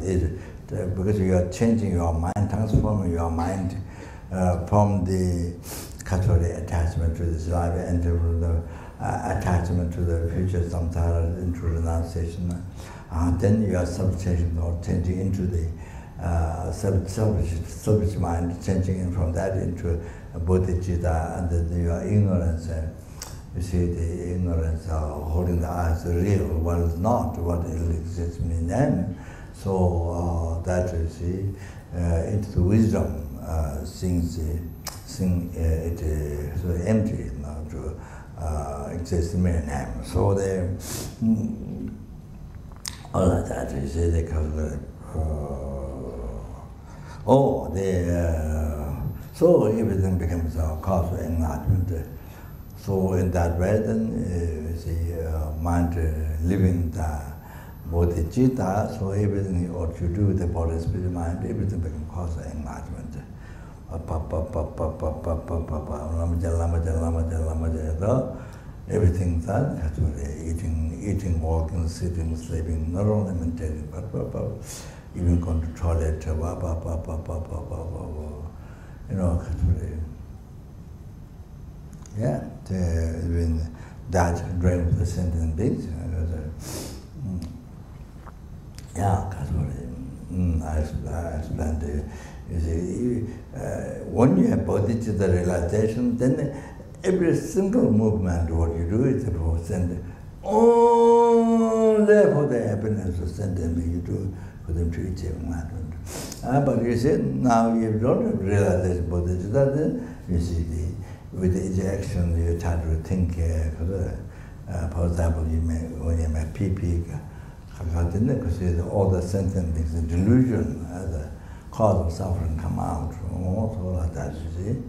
Because you are changing your mind, transforming your mind, from the Catholic attachment to this life and to the attachment to the future samsara into renunciation. Then you are substituting or changing into the selfish mind, changing from that into bodhisattva, and then your ignorance. You see, the ignorance holding the eyes real, what is not, what exists in them. So that you see, into the wisdom. Seeing it so empty, to exist in mere name. So they all of that is they call so everything becomes a cause of enlightenment. So in that way, then you see mind living the bodhisattva. So everything what you do with the body, spirit, mind, everything becomes cause of enlightenment. Everything done, eating, walking, sitting, sleeping, not only maintaining, but even going to toilet, you know, yeah, even that drink the sentient beings. Yeah, I explained to you. You see, when you have bodhisattva realization, then every single movement, what you do is for send only for the happiness of sending me, you do for them to achieve enlightenment. But you see, now you don't have realization bodhisattva, then you see, with each action you try to think, for example, when you make pee-pee, because all the sentient things, the delusion, the cause of suffering come out, all like that, you see.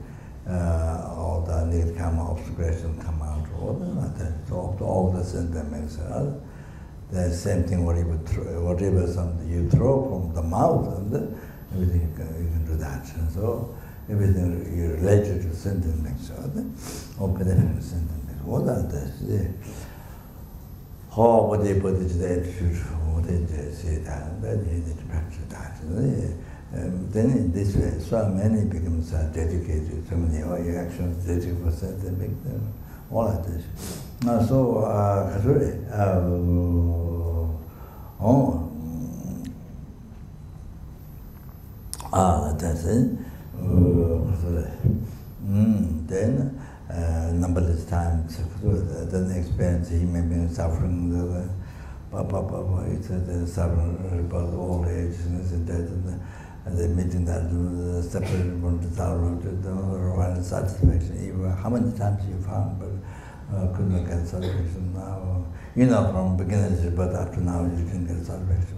All the negative karma obscuration come out, all like that. So all the sentient things, the same thing, whatever something you throw from the mouth, everything you can do that. And so everything you related to sentient things, all beneficial sentient things. What are this? What they put is the attitude, what they say that, then you need to practice that. Then in this way, so many becomes dedicated, so many all your actions dedicated for certain big all of this. So, that's it. Then, numberless times, then experience human being suffering, it's the suffering about old age and death, and the meeting that separated from the sorrow to the satisfaction. Even how many times you found, but couldn't get satisfaction now. You know, from beginners, but after now you can get satisfaction.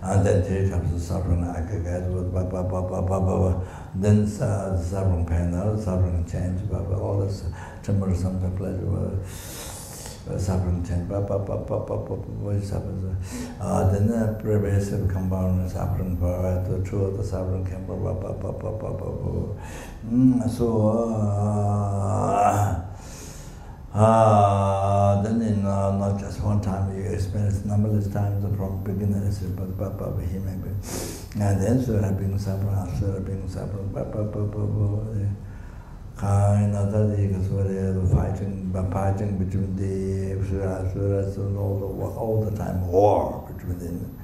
And then 3 times the suffering aggregate, then the suffering pain, suffering change, all this tremor, something pleasure, suffering change, what happens? Then the pervasive compound suffering, the true of the suffering can, then in not just one time, you experience numberless times from beginners, but he may be. And then asura being suffering, asura being suffering, fighting between the asuras and all the time war between them.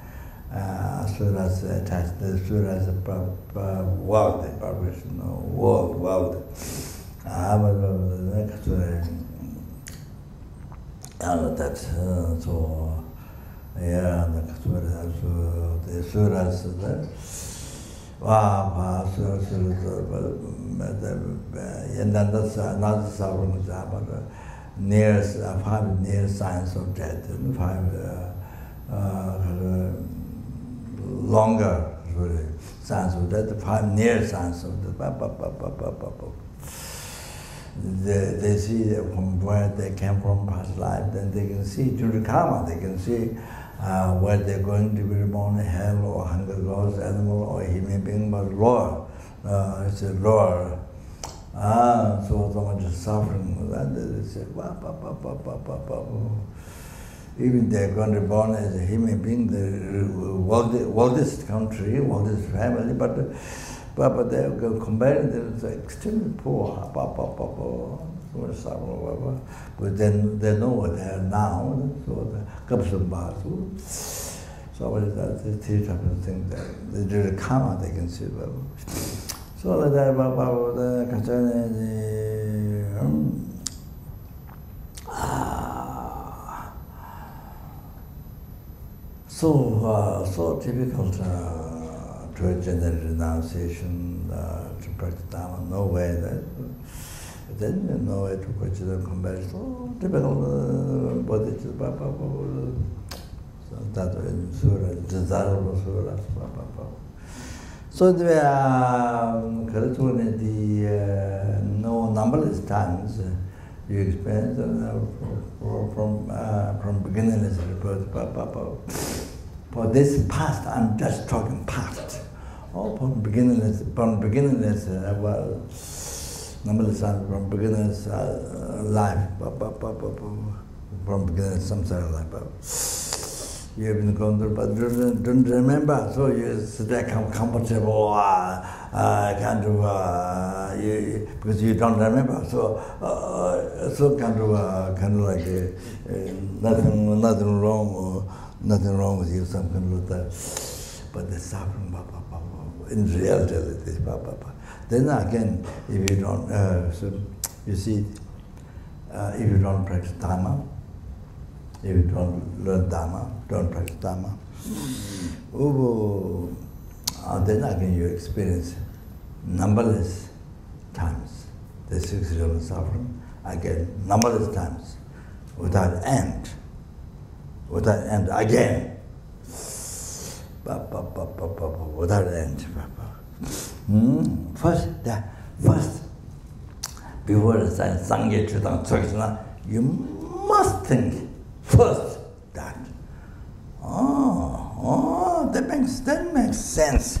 Asuras attached, the asuras world, the vibration, world. That's so, yeah, the suras, and then that's another suffering, but near 5 near signs of death, and 5 longer signs of death, 5 near signs of death. They see from where they came from past life, then they can see through the karma, they can see where they're going to be reborn in hell or hunger goes, animal or human being, but lower. It's a lower. So much suffering, and they say, even they're going to be born as a human being, the worldist country, worldist family, but they go comparing them to extremely poor, but then they know what they are now, so the kapsamba, so what is that, the 3 types of things that they do the karma, they can see. So like that, so difficult to generate renunciation, to practice dharma, no way that. Then no way to purchase and compare. So typical bodhisattva, so that in sura, desirable sura. So the no numberless times you experience from beginningless rebirth. For this past, I'm just talking past. Oh, from beginningless, well, numberless times from beginner's life, from beginner's samsara life. you've been going through, but don't remember. So you stay comfortable, because you don't remember. So kind of like nothing wrong with you, something like that. But the suffering, in reality, then again, if you don't, so you see, if you don't practice dharma, if you don't learn dharma, don't practice dharma, then again you experience numberless times the six realms of suffering, again numberless times, without end again, without end. First, before the Sangye Chudang Tsokshana, you must think first that. That makes sense.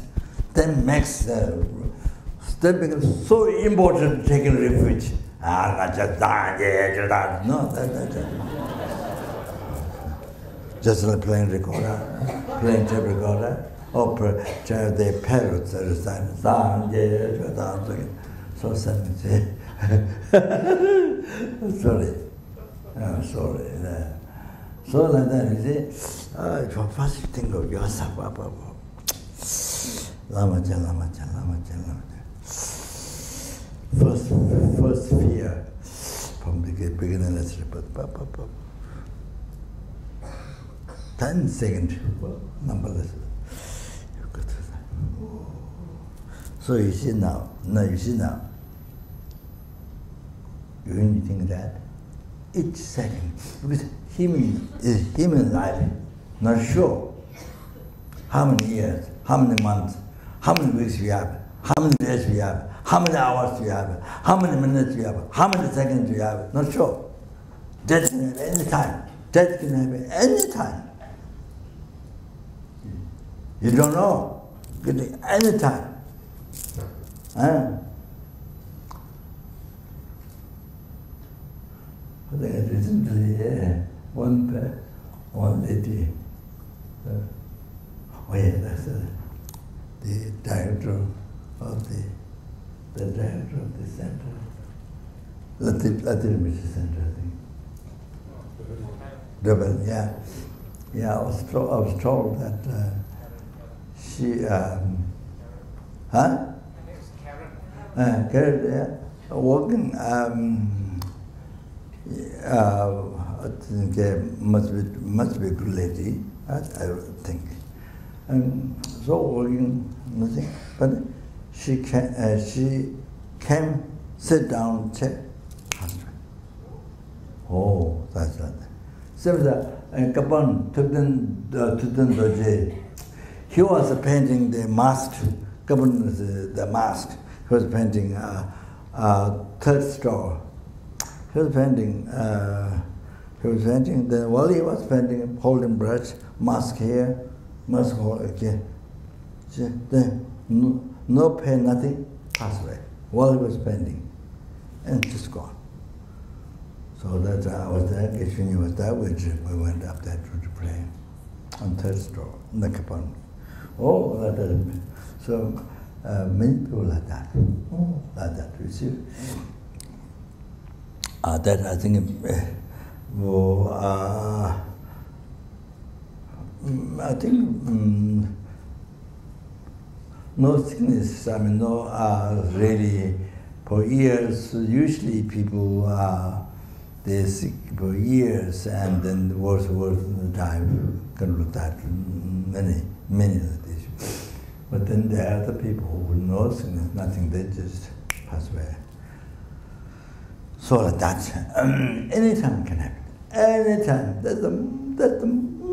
That becomes so important to take a refuge. Not just no, just like playing recorder, playing tape recorder, or the parrots that recite so sorry. Sorry. So like that, you see, first you think of yourself, Lama. First fear from the beginningless rebirth. 10 seconds, numberless. You go through that. So you see now, when you think that, each second, because human life, not sure how many years, how many months, how many weeks we have, how many days we have, how many hours we have, how many minutes we have, how many seconds we have, not sure. Death can happen any time. Death can happen any time. You don't know. Any time. Recently, one lady, that's the director of the center, Latin Mission Center, I think. Double, yeah. I was told that she, Karen, yeah, working. I think must be a good lady, I think. And so working nothing, but she came, sit down, check, husband. Oh, that's right. So Kapan Tudan he was painting the mask. Kapan was the mask. He was painting third store. He was painting. Then while he was painting, holding brush, mask here, mask here. Then no pain, nothing, passed away while he was painting, and just gone. So that I was there. Kishini was there. We went up there to pray on third store, in the Kapan. Oh, that is so. Many people like that. Oh, like that. You see. That I think, no sickness. No, really, for years. Usually, people they're sick for years, and then worse time. Can look at many of these. But then there are other people who know sickness, nothing. They just pass away. So that anytime can happen. Anytime. That's the most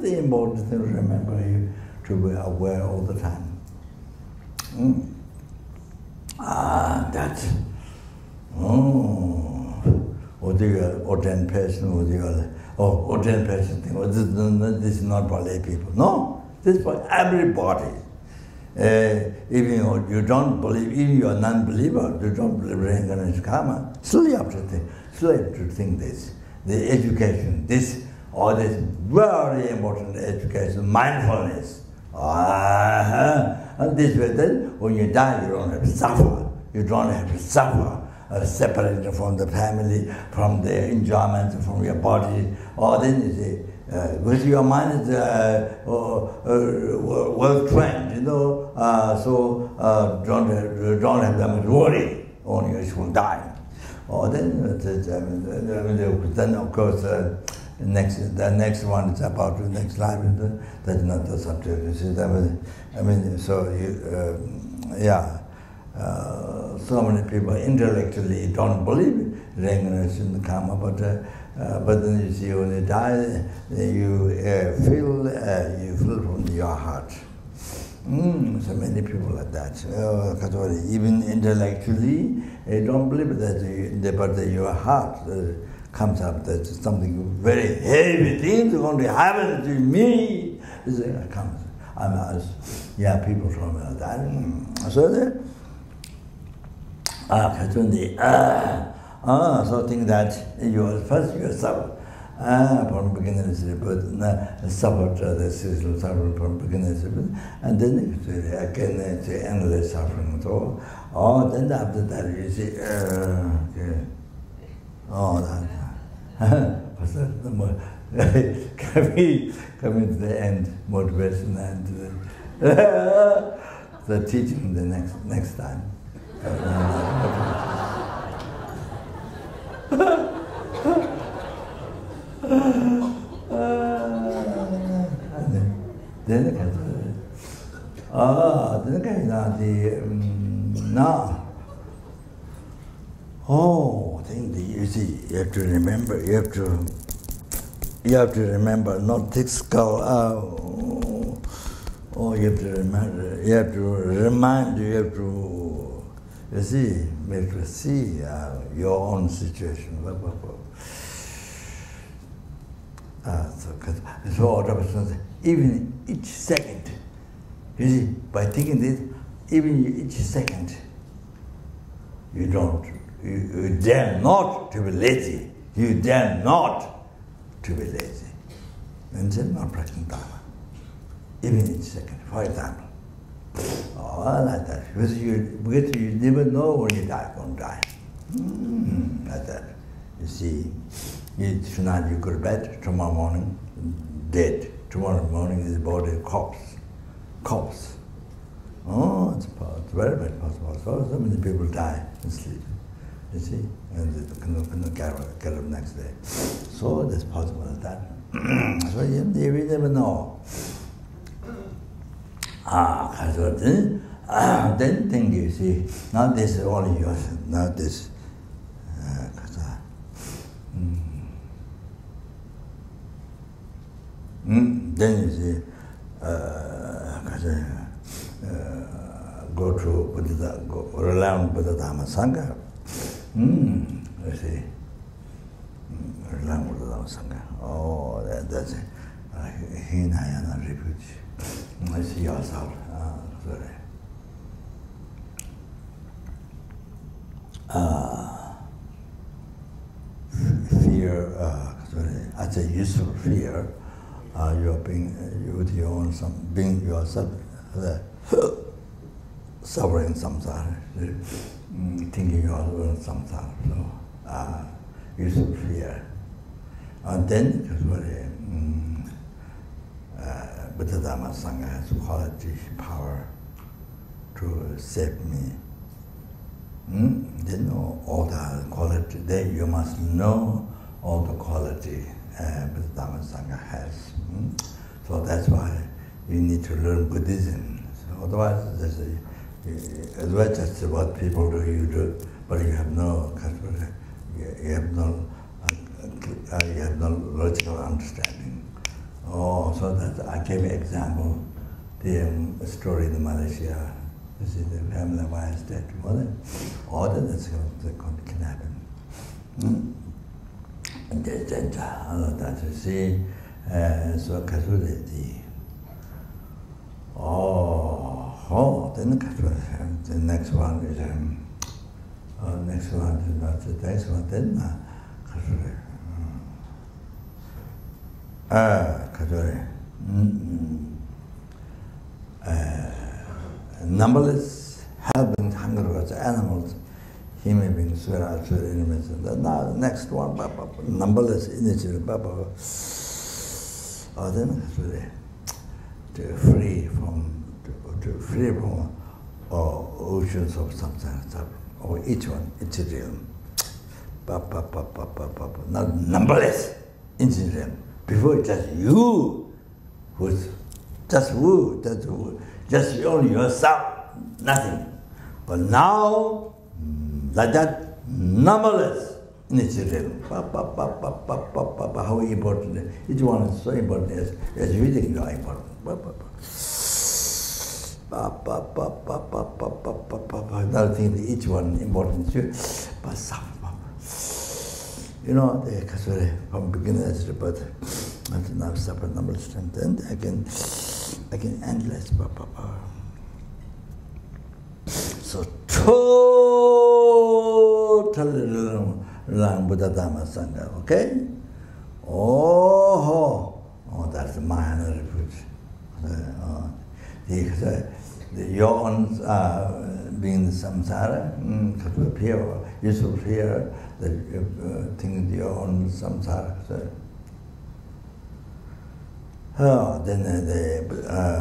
important thing to remember. You to be aware all the time. That's ordained person, ordained person thing. This is not for lay people. No, this is for everybody. Even you don't believe, even you are non-believer, you don't believe reincarnation karma, still you have to think this. The education, this All this very important education, mindfulness. And this way, then, when you die, you don't have to suffer. You don't have to suffer, separated from the family, from the enjoyment, from your body. Or then you see, because your mind is well trained, you know, so don't have that much worry. Only you will die. Or then of course, the next one is about the next life. That's not the subject. You see, so so many people intellectually don't believe reincarnation and karma, but then you see when you die, you feel from your heart. So many people like that. Even intellectually, they don't believe that, but your heart comes up that something very heavy things are going to happen to me. It comes. People from that. So so think that you first yourself from beginningless rebirth, suffered the seasonal suffering from beginningless rebirth, and then again it's endless suffering. So, then after that you see, coming to the end, motivation and the teaching the next time. You see, you have to remember, you have to remember, not thick skull. You have to remember, you have to remind, you have to see your own situation. So even each second, you see, by taking this, even each second, you dare not to be lazy. You dare not to be lazy. And then not practicing dharma. Even each second, for example. Like that. Because you never know when you die, going to die. Like that. You see, tonight you go to bed, tomorrow morning, dead. Tomorrow morning is body corpse. It's very, very possible. So many people die and sleep. You see, and they cannot get up next day. So it's possible like that. So you never know. Then think, you see, now this is only yours. Now this. Then you see, go to Buddha, rely on Buddha Dharma Sangha. You see, rely on Buddha Dharma Sangha. That's it. Hinayana refuge. I see yourself. Sorry. Fear. I say useful fear. You're being with your own being yourself, suffering samsara, thinking your own samsara. So, useful fear. And then, Buddha Dharma Sangha has quality, power to save me. They know all the quality. You must know all the quality Buddha Dharma Sangha has. So that's why you need to learn Buddhism. So otherwise, just what people do, you do, but you have no logical understanding. So that I gave an example, the story in Malaysia. You see, the family wives dead, all that can happen. And then all of that, you see, so casualty. Then the next one is next one is not the next one. Then numberless helping hunger animals, human beings, elements. Now the next one, numberless initiative, then to free from oceans of samsara, or each one, each realm. Now numberless incident. Before just you, just only yourself, nothing. But now, like that, numberless incident. How important? Each one is so important as you think you are important. Another thing, each one important too. You know, the kasuri from beginners to birth, until now separate numberless strength, and I can endless. So totally relying Buddha Dharma Sangha, okay? Oh, that's the mind refuge. Your own being the samsara, pure, useful fear, the thing your own samsara. Then the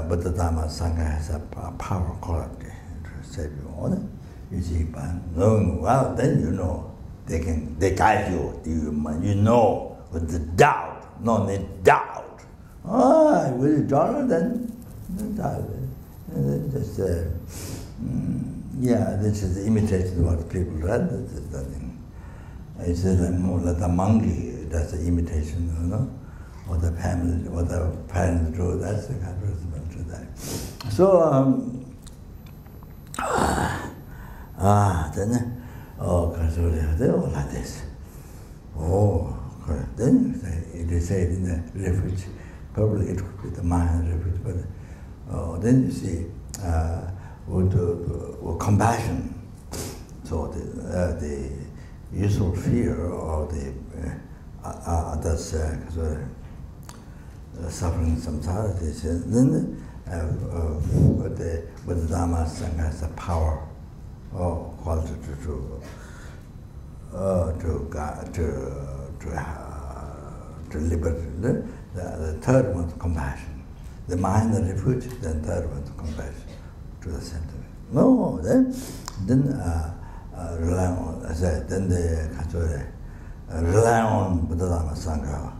Buddha Dharma Sangha has a power quality to save you all. You see, by knowing well, then you know they guide you. You know with the doubt, no need doubt. With the dharma, then doubt. Just this is imitation what people read. This is the thing. It's more like a monkey. That's the imitation, you know. What the family, what the parents do, that's the kind of response to that. So, then, they all like this. Then it is said in the refuge, probably it could be the mind refuge, but then you see, with compassion, so the usual fear or the others suffering samsara, then with the Dharma Sangha has the power or quality to liberty. The third one is compassion. The mind, the refuge, then third one is compassion to the center. No, then rely on, as I said, then the rely on Buddha Dharma Sangha.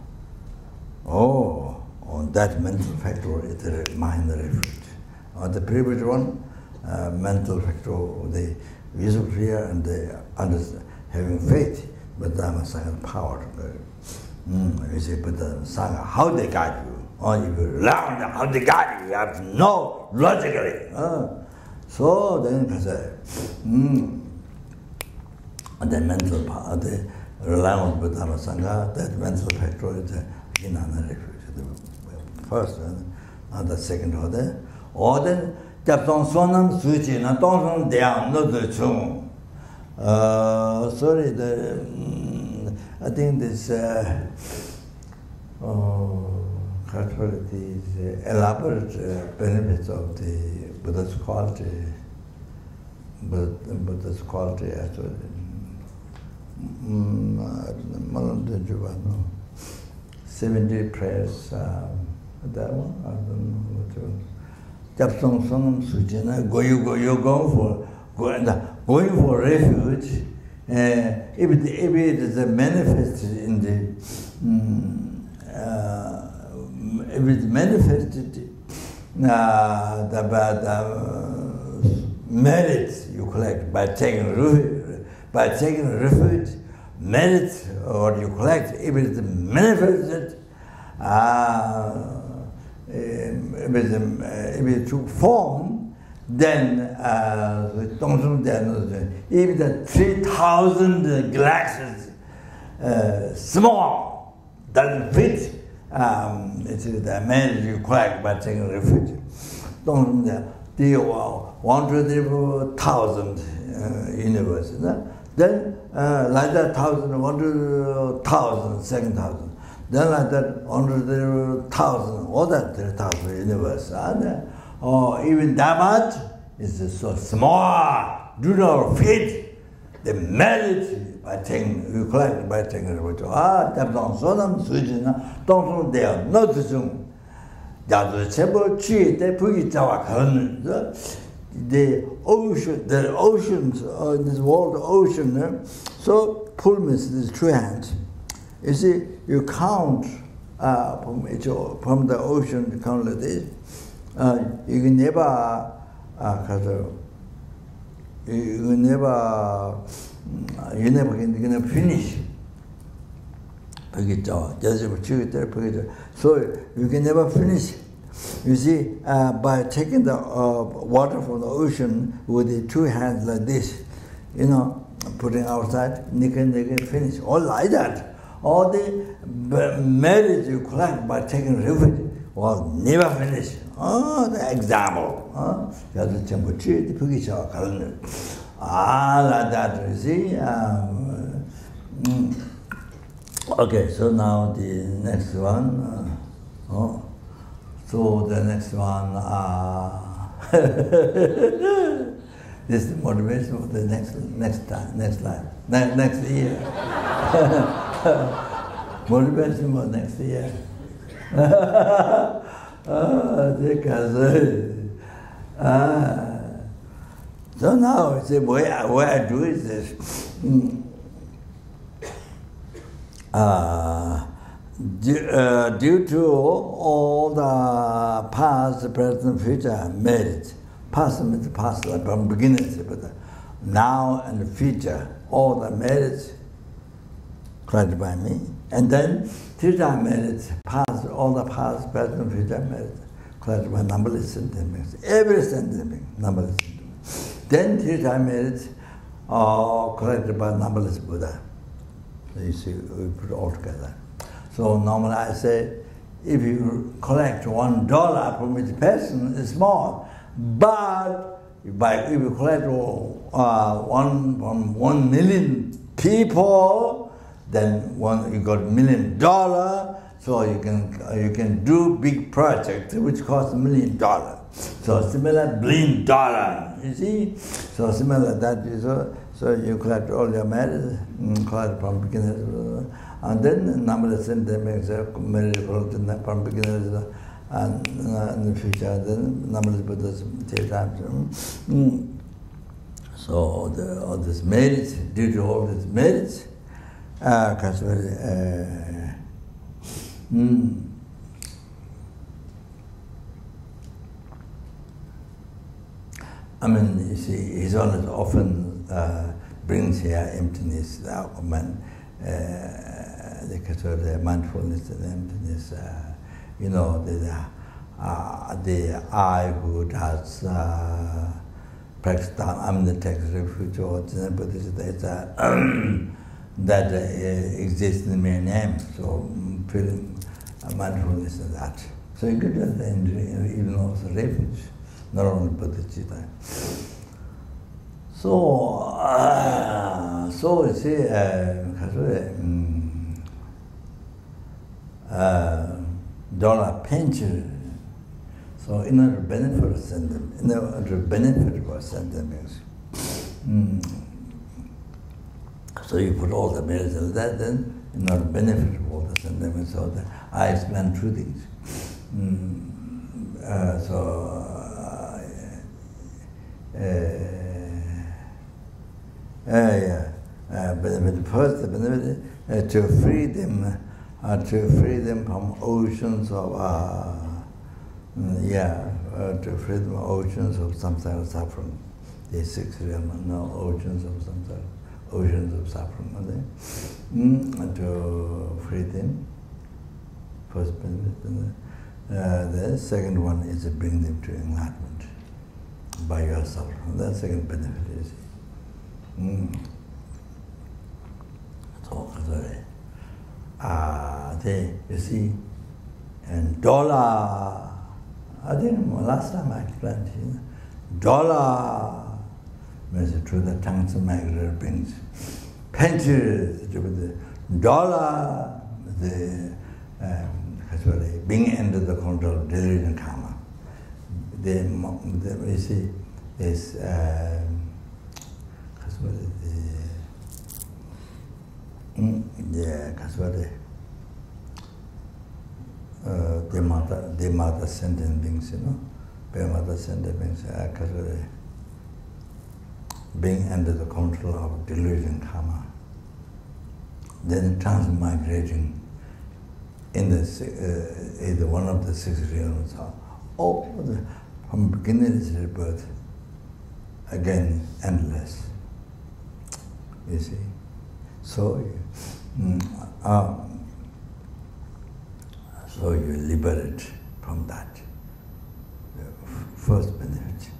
On that mental factor is the mind, the refuge. On the previous one, mental factor, the visual fear and the having faith, Buddha Dharma Sangha power. You say Buddha Sangha, how they guide you. Or if you rely on them, how they guide you, you have to know logically. So then, the mental power, the rely on Buddha Dharma Sangha, that mental factor is the Jnana refuge. The first one, and the second order. Or then, Japton Sonam Suchi, and Dong Diang, not the Chung. Sorry, I think this. These elaborate benefits of the Buddha's quality, actually. 70 prayers, that one, I don't know what to. Japsong Sonam Sujana, going for refuge, if it is manifested in the if it's manifested the merits you collect by taking refuge, merits or you collect, if it's manifested, if it took form, then if the 3,000 glasses small doesn't fit, it's the man you collect by taking refuge. The 100,000 universes. Then like that 1,000, 100,000, 2,000. Then like that, under the 1,000, all that 3,000 universe. Or even that much is so small, do not fit the merit by taking, you collect by taking the ritual. That's not so damn sweet, don't they are not the zoom. That's the tree, they put it down. The oceans, this world, the ocean, so pull means these two hands. You see, you count from the ocean, you count like this. You can never, you can finish. So you can never finish. You see, by taking the water from the ocean with the two hands like this, putting outside, you can finish. All like that. All the merit you collect by taking refuge will never finish. The example. Like that, you see. Okay, so now the next one. So the next one, this is the motivation for the next year. Motivation for next year. So now, see, what I do is this. Due to all the past, present, future merit, past means past, like from beginnings, but now and the future, all the merits collected by me, and then future merits, past, all the past, present, future merits collected by numberless sentient beings, every sentient being, numberless sentient beings. Then future merits are collected by numberless Buddha. So you see, we put it all together. So normally I say, if you collect $1 from each person, it's small. But if you collect from 1 million people, then you got $1 million. So you can do big project which costs $1 million. So similar $1 billion, you see. So similar that so you collect all your merits, collect from beginners. And then numberless sentient beings merit from beginners and in the future, then numberless Buddhas take time. So all these merits, due to all these merits, I mean, you see, his honor often brings here emptiness, the mindfulness and emptiness, the I who does practice dharma, the text refuge or bodhisattva, that exists in the mere name, so feeling mindfulness of that. So you could do that even also refuge, not only bodhisattva. So you see, dollar pinch. So in order to benefit a sentiment, in order to benefit for sentiments. So you put all the merits of that, then in order to benefit all the sentiments. So I explain two things. First, the benefit to free them from oceans of to free them from oceans of samsara suffering. The 6 realms, no oceans of samsara, oceans of suffering. To free them. First benefit. The second one is to bring them to enlightenment by yourself. That second benefit is. You see, and dollar, I think last time I explained, dollar means through the tongues of migratory beings. Penches, dollar, the being under the control of delusion karma. We see is the mother sentient beings, sentient beings, being under the control of delusion karma, then transmigrating in either one of the 6 realms, or from beginningless rebirth, again endless. You see, so so you liberate from that. The first benefit.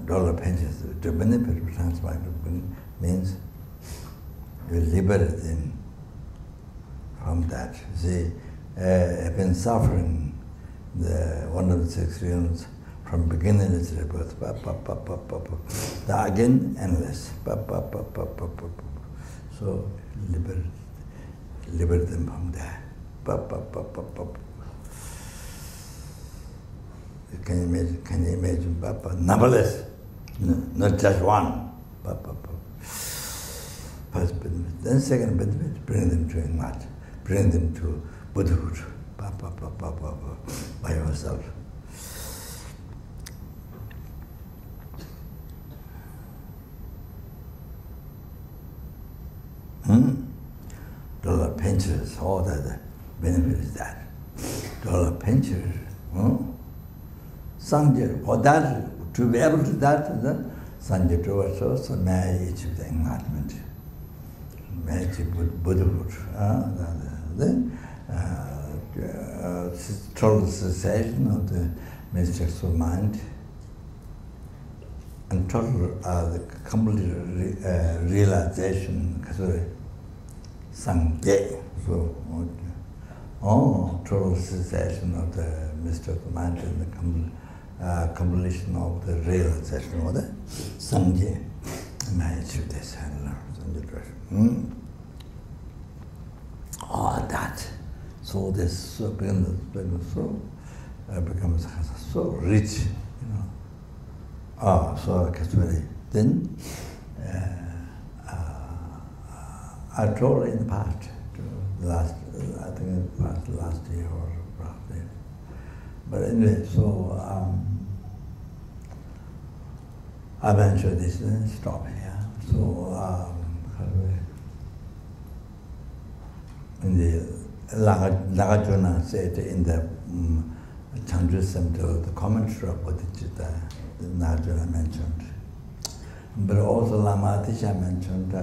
Dollar pensions to benefit of transmigration means you liberate them from that. See, I've been suffering one of the 6 realms from beginningless rebirth, again endless, so liberate them from there. Can you imagine, numberless, not just one. First benefit. Then second benefit, bring them to Enlightenment, bring them to Buddhahood, by yourself. Dollar pinchers, all that benefit is that. Dollar pinchers, Sangye, for that, to be able to that, then Sangye to us, so may I achieve the enlightenment, may I achieve Buddhahood. Then total cessation of the mistakes of mind, and total the complete realization, Sangye, so total cessation of the mistakes of mind and the completion of the realization of the Sangye. May I achieve this and learn all that. So this becomes so rich, so then I told in the past, I think it was last year or roughly. But anyway, so I mentioned this and stop here. So in the Nagarjuna said in the Chandra Samhita, the commentary of bodhicitta, Nagarjuna mentioned. But also Lama Atisha mentioned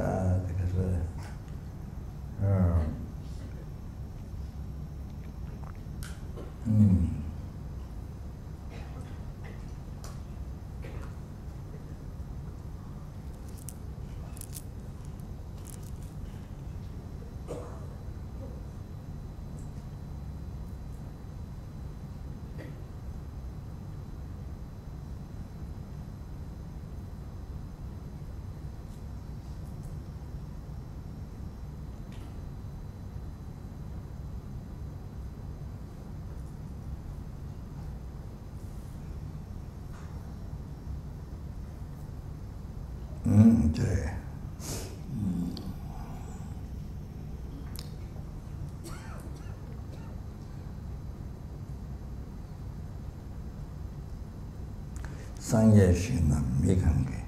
Sangye Shina Mikange,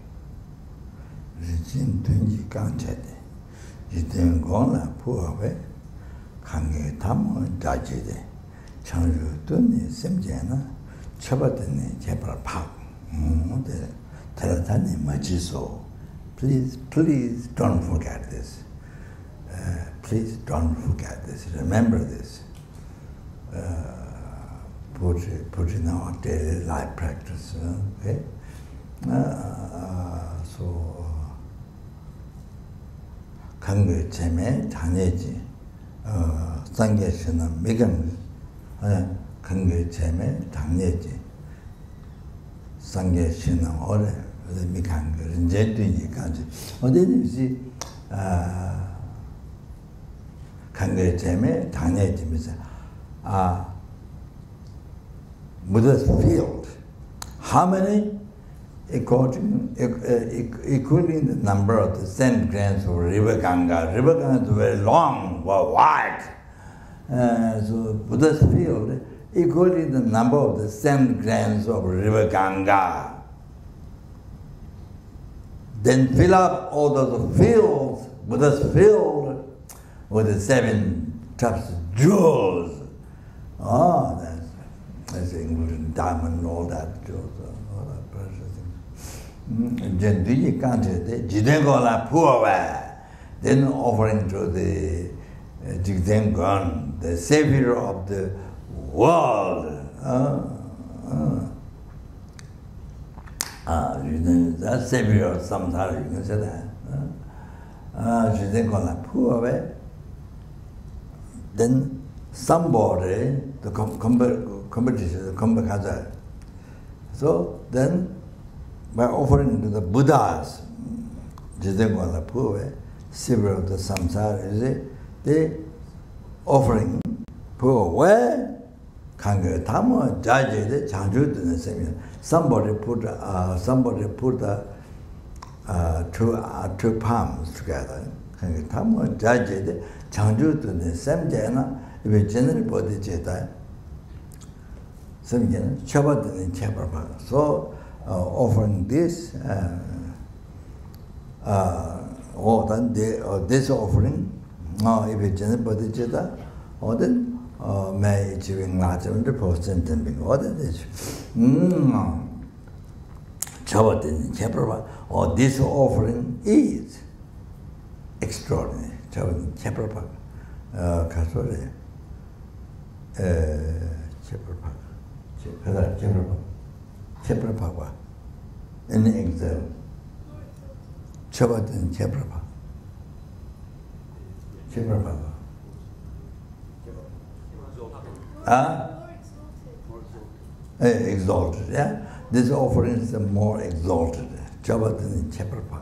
Rijin Tunji Kanchede, Jiten Gona Puawe, Kange Tamo Dajide, Chanju Tuni Semjena, Chabatani Jebra Pak, Telatani Majiso. Please don't forget this. Please don't forget this. Remember this. Put in our daily life practice. Okay. So, Kange Cheme Taneji, Sangye Shina Migam, Kange Cheme Taneji, Sangye Shina Ore, the Mikange, Rinjetu Yikanji. Or then you see, Kangajame, Tanya Jimisa. Buddha's field. How many? Equaling the number of the 10 grains of river Ganga. River Ganga is very long, wide. So Buddha's field equaling the number of the 7 grains of river Ganga. Then fill up all those fields, Buddha's field, with the 7 types of jewels. Oh, that's including diamond and all that jewels, all that precious things. Then offering to the Jigdengon, the savior of the world. That savior of samsara, you can say that. Then somebody, the competition, so then by offering to the Buddhas, savior of the samsara, they offering poor where Kanga Tama Jaji Chanju the same. Somebody put two palms together. Kanga Tama Jaji Chanju the same jana, if a general body jeta, same jana, Chabat and Chaparpa. So offering this this offering, if a general body jeta, or then may achieving large 100% and being ordered is Chabatin Chaparpa, or this offering is extraordinary. Chabatin Chaparpa, Kasore, Chaparpa, in exile. Chabatin Chaparpa. Exalted, yeah. This offering is more exalted. Chabatin Chaparpa.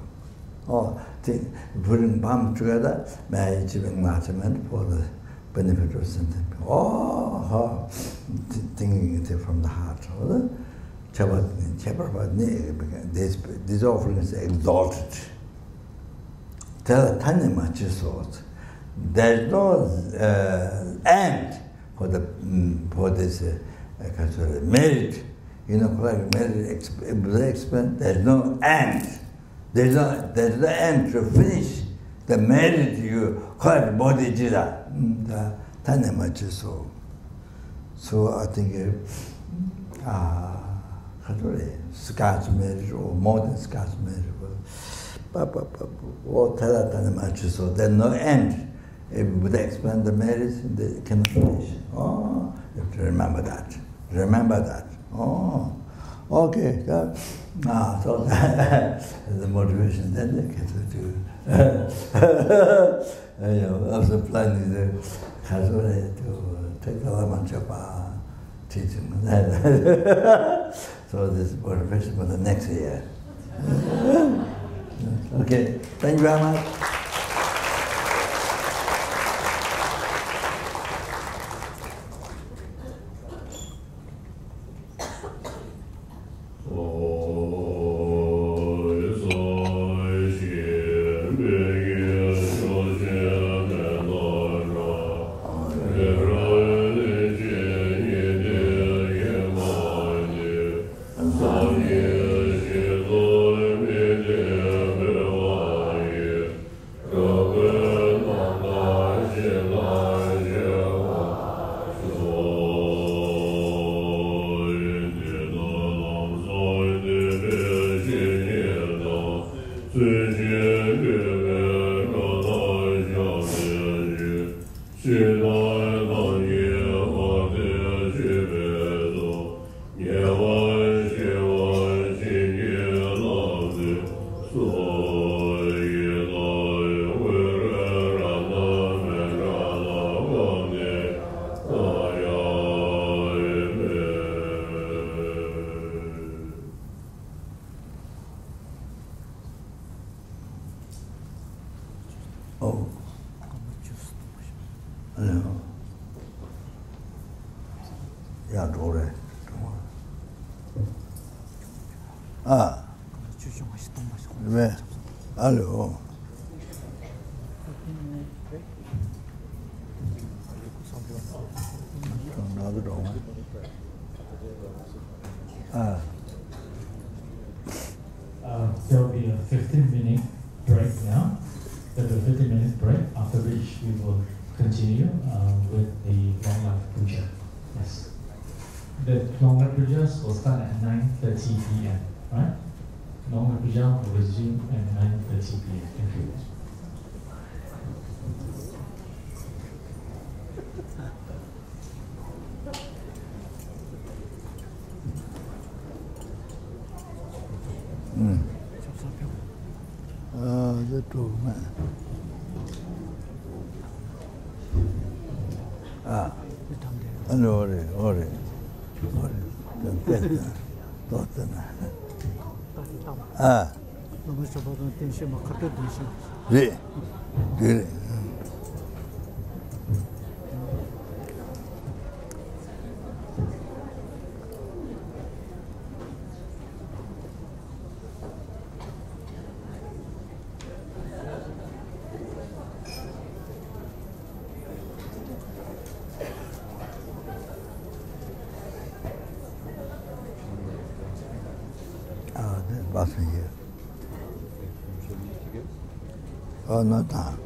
Oh, putting palm together, may achieve enlightenment for the benefit of sentient people. Oh, thinking it from the heart. Chabatin Chaparpa. This offering is exalted. Tell a tiny much sort. There's no end for this merit. You know, like merit explain. There's no end. There's no end to finish the merit you call it bodhisattva. Tiny much so. So I think scarce merit or more than scarce merit. Or tell that tiny much so. There's no end. If Buddha explain the merits, they cannot finish. Oh, you have to remember that. Remember that. Oh, okay. So the motivation then they get to do. Also planning the Khazore to take the Lama Chapa teaching. So this is motivation for the next year. Okay, thank you very much. Yeah. 아. 왜? 알로. 나도 아. There will be a 15-minute break now. There will be a 15-minute break, after which we will continue with the long life puja. Yes. The long life pujas will start at 9:30 p.m. Right? Long life puja will resume at 9:30 p.m. Thank you. Oh, not that.